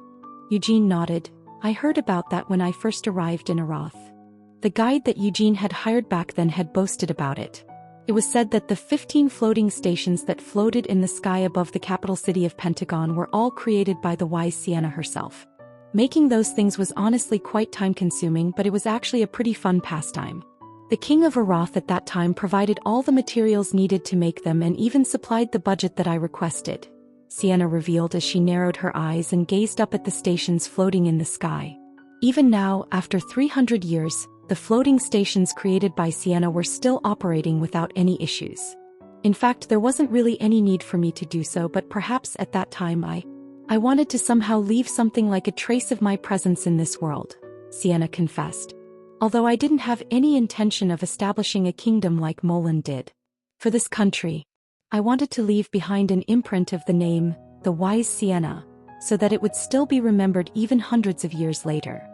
Eugene nodded. I heard about that when I first arrived in Aroth. The guide that Eugene had hired back then had boasted about it. It was said that the 15 floating stations that floated in the sky above the capital city of Pentagon were all created by the wise Sienna herself. Making those things was honestly quite time-consuming, but it was actually a pretty fun pastime. The king of Aroth at that time provided all the materials needed to make them and even supplied the budget that I requested, Sienna revealed as she narrowed her eyes and gazed up at the stations floating in the sky. Even now, after 300 years, The floating stations created by Sienna were still operating without any issues. In fact, there wasn't really any need for me to do so, but perhaps at that time I wanted to somehow leave something like a trace of my presence in this world, Sienna confessed. Although I didn't have any intention of establishing a kingdom like Molan did. For this country, I wanted to leave behind an imprint of the name, the wise Sienna, so that it would still be remembered even hundreds of years later.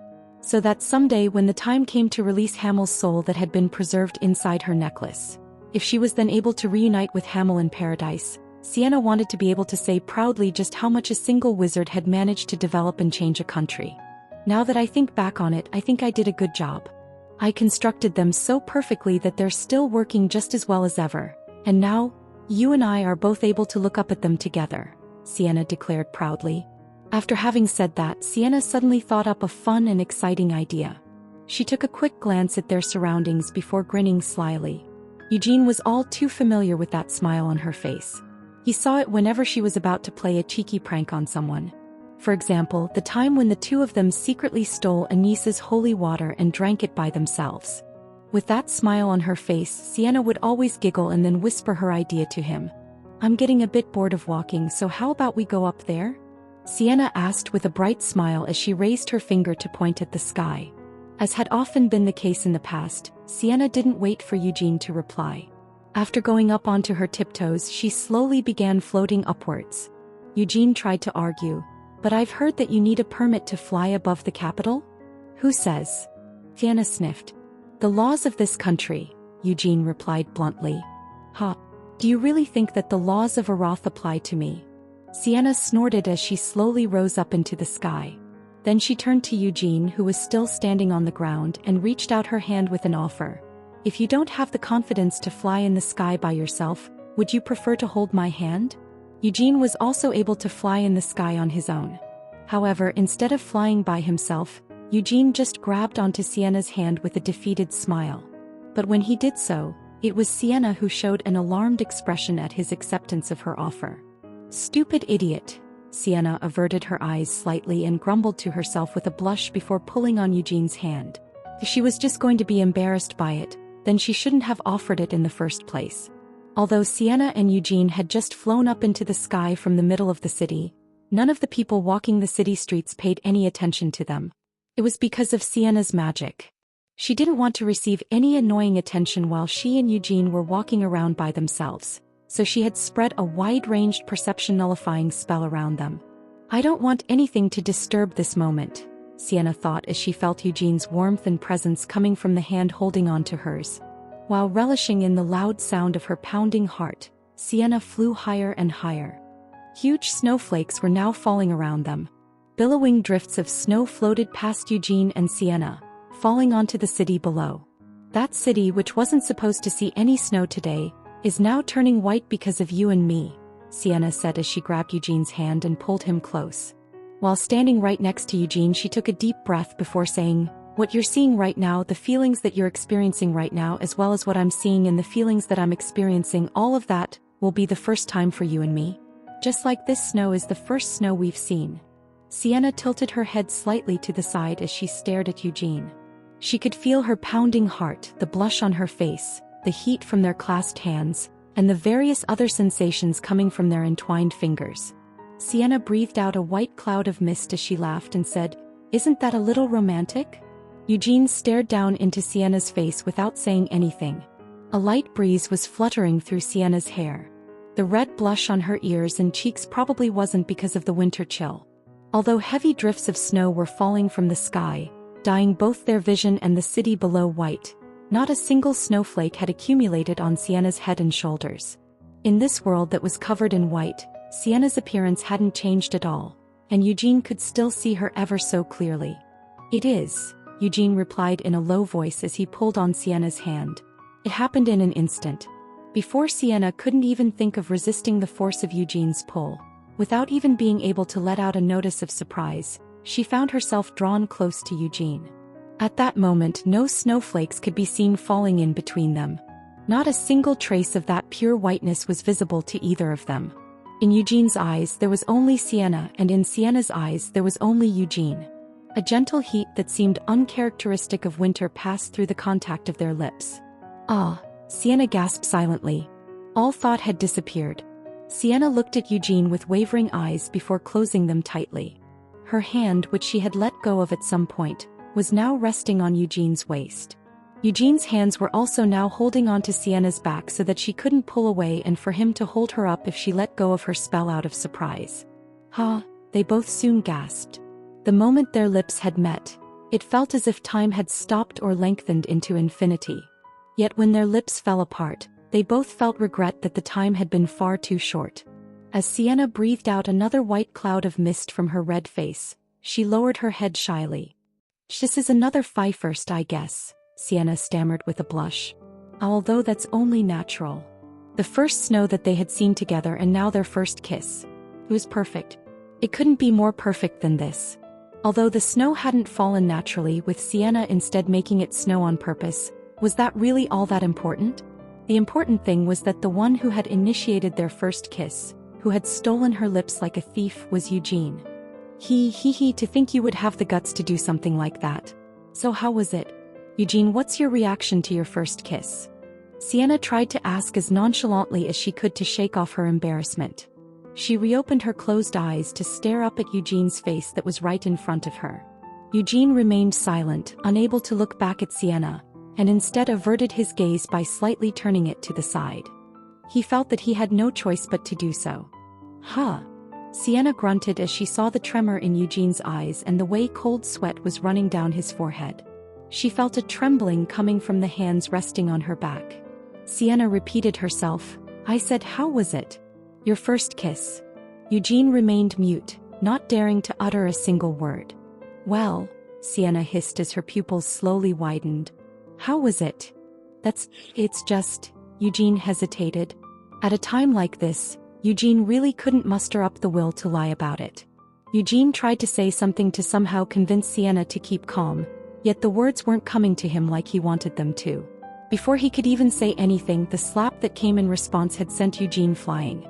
So that someday when the time came to release Hamel's soul that had been preserved inside her necklace, if she was then able to reunite with Hamel in paradise, Sienna wanted to be able to say proudly just how much a single wizard had managed to develop and change a country. Now that I think back on it, I think I did a good job. I constructed them so perfectly that they're still working just as well as ever. And now, you and I are both able to look up at them together, Sienna declared proudly. After having said that, Sienna suddenly thought up a fun and exciting idea. She took a quick glance at their surroundings before grinning slyly. Eugene was all too familiar with that smile on her face. He saw it whenever she was about to play a cheeky prank on someone. For example, the time when the two of them secretly stole Anissa's holy water and drank it by themselves. With that smile on her face, Sienna would always giggle and then whisper her idea to him. "I'm getting a bit bored of walking, so how about we go up there?" Sienna asked with a bright smile as she raised her finger to point at the sky. As had often been the case in the past, Sienna didn't wait for Eugene to reply. After going up onto her tiptoes, she slowly began floating upwards. Eugene tried to argue, "But I've heard that you need a permit to fly above the capital?" "Who says?" Sienna sniffed. "The laws of this country," Eugene replied bluntly. "Ha! Do you really think that the laws of Arath apply to me?" Sienna snorted as she slowly rose up into the sky. Then she turned to Eugene, who was still standing on the ground, and reached out her hand with an offer. "If you don't have the confidence to fly in the sky by yourself, would you prefer to hold my hand?" Eugene was also able to fly in the sky on his own. However, instead of flying by himself, Eugene just grabbed onto Sienna's hand with a defeated smile. But when he did so, it was Sienna who showed an alarmed expression at his acceptance of her offer. "Stupid idiot." Sienna averted her eyes slightly and grumbled to herself with a blush before pulling on Eugene's hand. If she was just going to be embarrassed by it, then she shouldn't have offered it in the first place. Although Sienna and Eugene had just flown up into the sky from the middle of the city, none of the people walking the city streets paid any attention to them. It was because of Sienna's magic. She didn't want to receive any annoying attention while she and Eugene were walking around by themselves, so she had spread a wide-ranged perception-nullifying spell around them. "I don't want anything to disturb this moment," Sienna thought as she felt Eugene's warmth and presence coming from the hand holding on to hers. While relishing in the loud sound of her pounding heart, Sienna flew higher and higher. Huge snowflakes were now falling around them. Billowing drifts of snow floated past Eugene and Sienna, falling onto the city below. That city, which wasn't supposed to see any snow today, is now turning white because of you and me, Sienna said as she grabbed Eugene's hand and pulled him close. While standing right next to Eugene, she took a deep breath before saying, "What you're seeing right now, the feelings that you're experiencing right now, as well as what I'm seeing and the feelings that I'm experiencing, all of that will be the first time for you and me. Just like this snow is the first snow we've seen." Sienna tilted her head slightly to the side as she stared at Eugene. She could feel her pounding heart, the blush on her face, the heat from their clasped hands, and the various other sensations coming from their entwined fingers. Sienna breathed out a white cloud of mist as she laughed and said, "Isn't that a little romantic?" Eugene stared down into Sienna's face without saying anything. A light breeze was fluttering through Sienna's hair. The red blush on her ears and cheeks probably wasn't because of the winter chill. Although heavy drifts of snow were falling from the sky, dyeing both their vision and the city below white, not a single snowflake had accumulated on Sienna's head and shoulders. In this world that was covered in white, Sienna's appearance hadn't changed at all, and Eugene could still see her ever so clearly. "It is," Eugene replied in a low voice as he pulled on Sienna's hand. It happened in an instant. Before Sienna couldn't even think of resisting the force of Eugene's pull, without even being able to let out a notice of surprise, she found herself drawn close to Eugene. At that moment, no snowflakes could be seen falling in between them. Not a single trace of that pure whiteness was visible to either of them. In Eugene's eyes there was only Sienna, and in Sienna's eyes there was only Eugene. A gentle heat that seemed uncharacteristic of winter passed through the contact of their lips. Ah, Sienna gasped silently. All thought had disappeared. Sienna looked at Eugene with wavering eyes before closing them tightly. Her hand, which she had let go of at some point, was now resting on Eugene's waist. Eugene's hands were also now holding onto Sienna's back so that she couldn't pull away and for him to hold her up if she let go of her spell out of surprise. Ha, they both soon gasped. The moment their lips had met, it felt as if time had stopped or lengthened into infinity. Yet when their lips fell apart, they both felt regret that the time had been far too short. As Sienna breathed out another white cloud of mist from her red face, she lowered her head shyly. "This is another first, I guess," Sienna stammered with a blush. "Although that's only natural." The first snow that they had seen together and now their first kiss. It was perfect. It couldn't be more perfect than this. Although the snow hadn't fallen naturally, with Sienna instead making it snow on purpose, was that really all that important? The important thing was that the one who had initiated their first kiss, who had stolen her lips like a thief, was Eugene. To think you would have the guts to do something like that. So how was it? Eugene, what's your reaction to your first kiss? Sienna tried to ask as nonchalantly as she could to shake off her embarrassment. She reopened her closed eyes to stare up at Eugene's face that was right in front of her. Eugene remained silent, unable to look back at Sienna, and instead averted his gaze by slightly turning it to the side. He felt that he had no choice but to do so. Huh? Sienna grunted as she saw the tremor in Eugene's eyes and the way cold sweat was running down his forehead. She felt a trembling coming from the hands resting on her back. Sienna repeated herself, "I said, how was it? Your first kiss." Eugene remained mute, not daring to utter a single word. "Well," Sienna hissed as her pupils slowly widened. "How was it?" It's just," Eugene hesitated. At a time like this, Eugene really couldn't muster up the will to lie about it. Eugene tried to say something to somehow convince Sienna to keep calm, yet the words weren't coming to him like he wanted them to. Before he could even say anything, the slap that came in response had sent Eugene flying.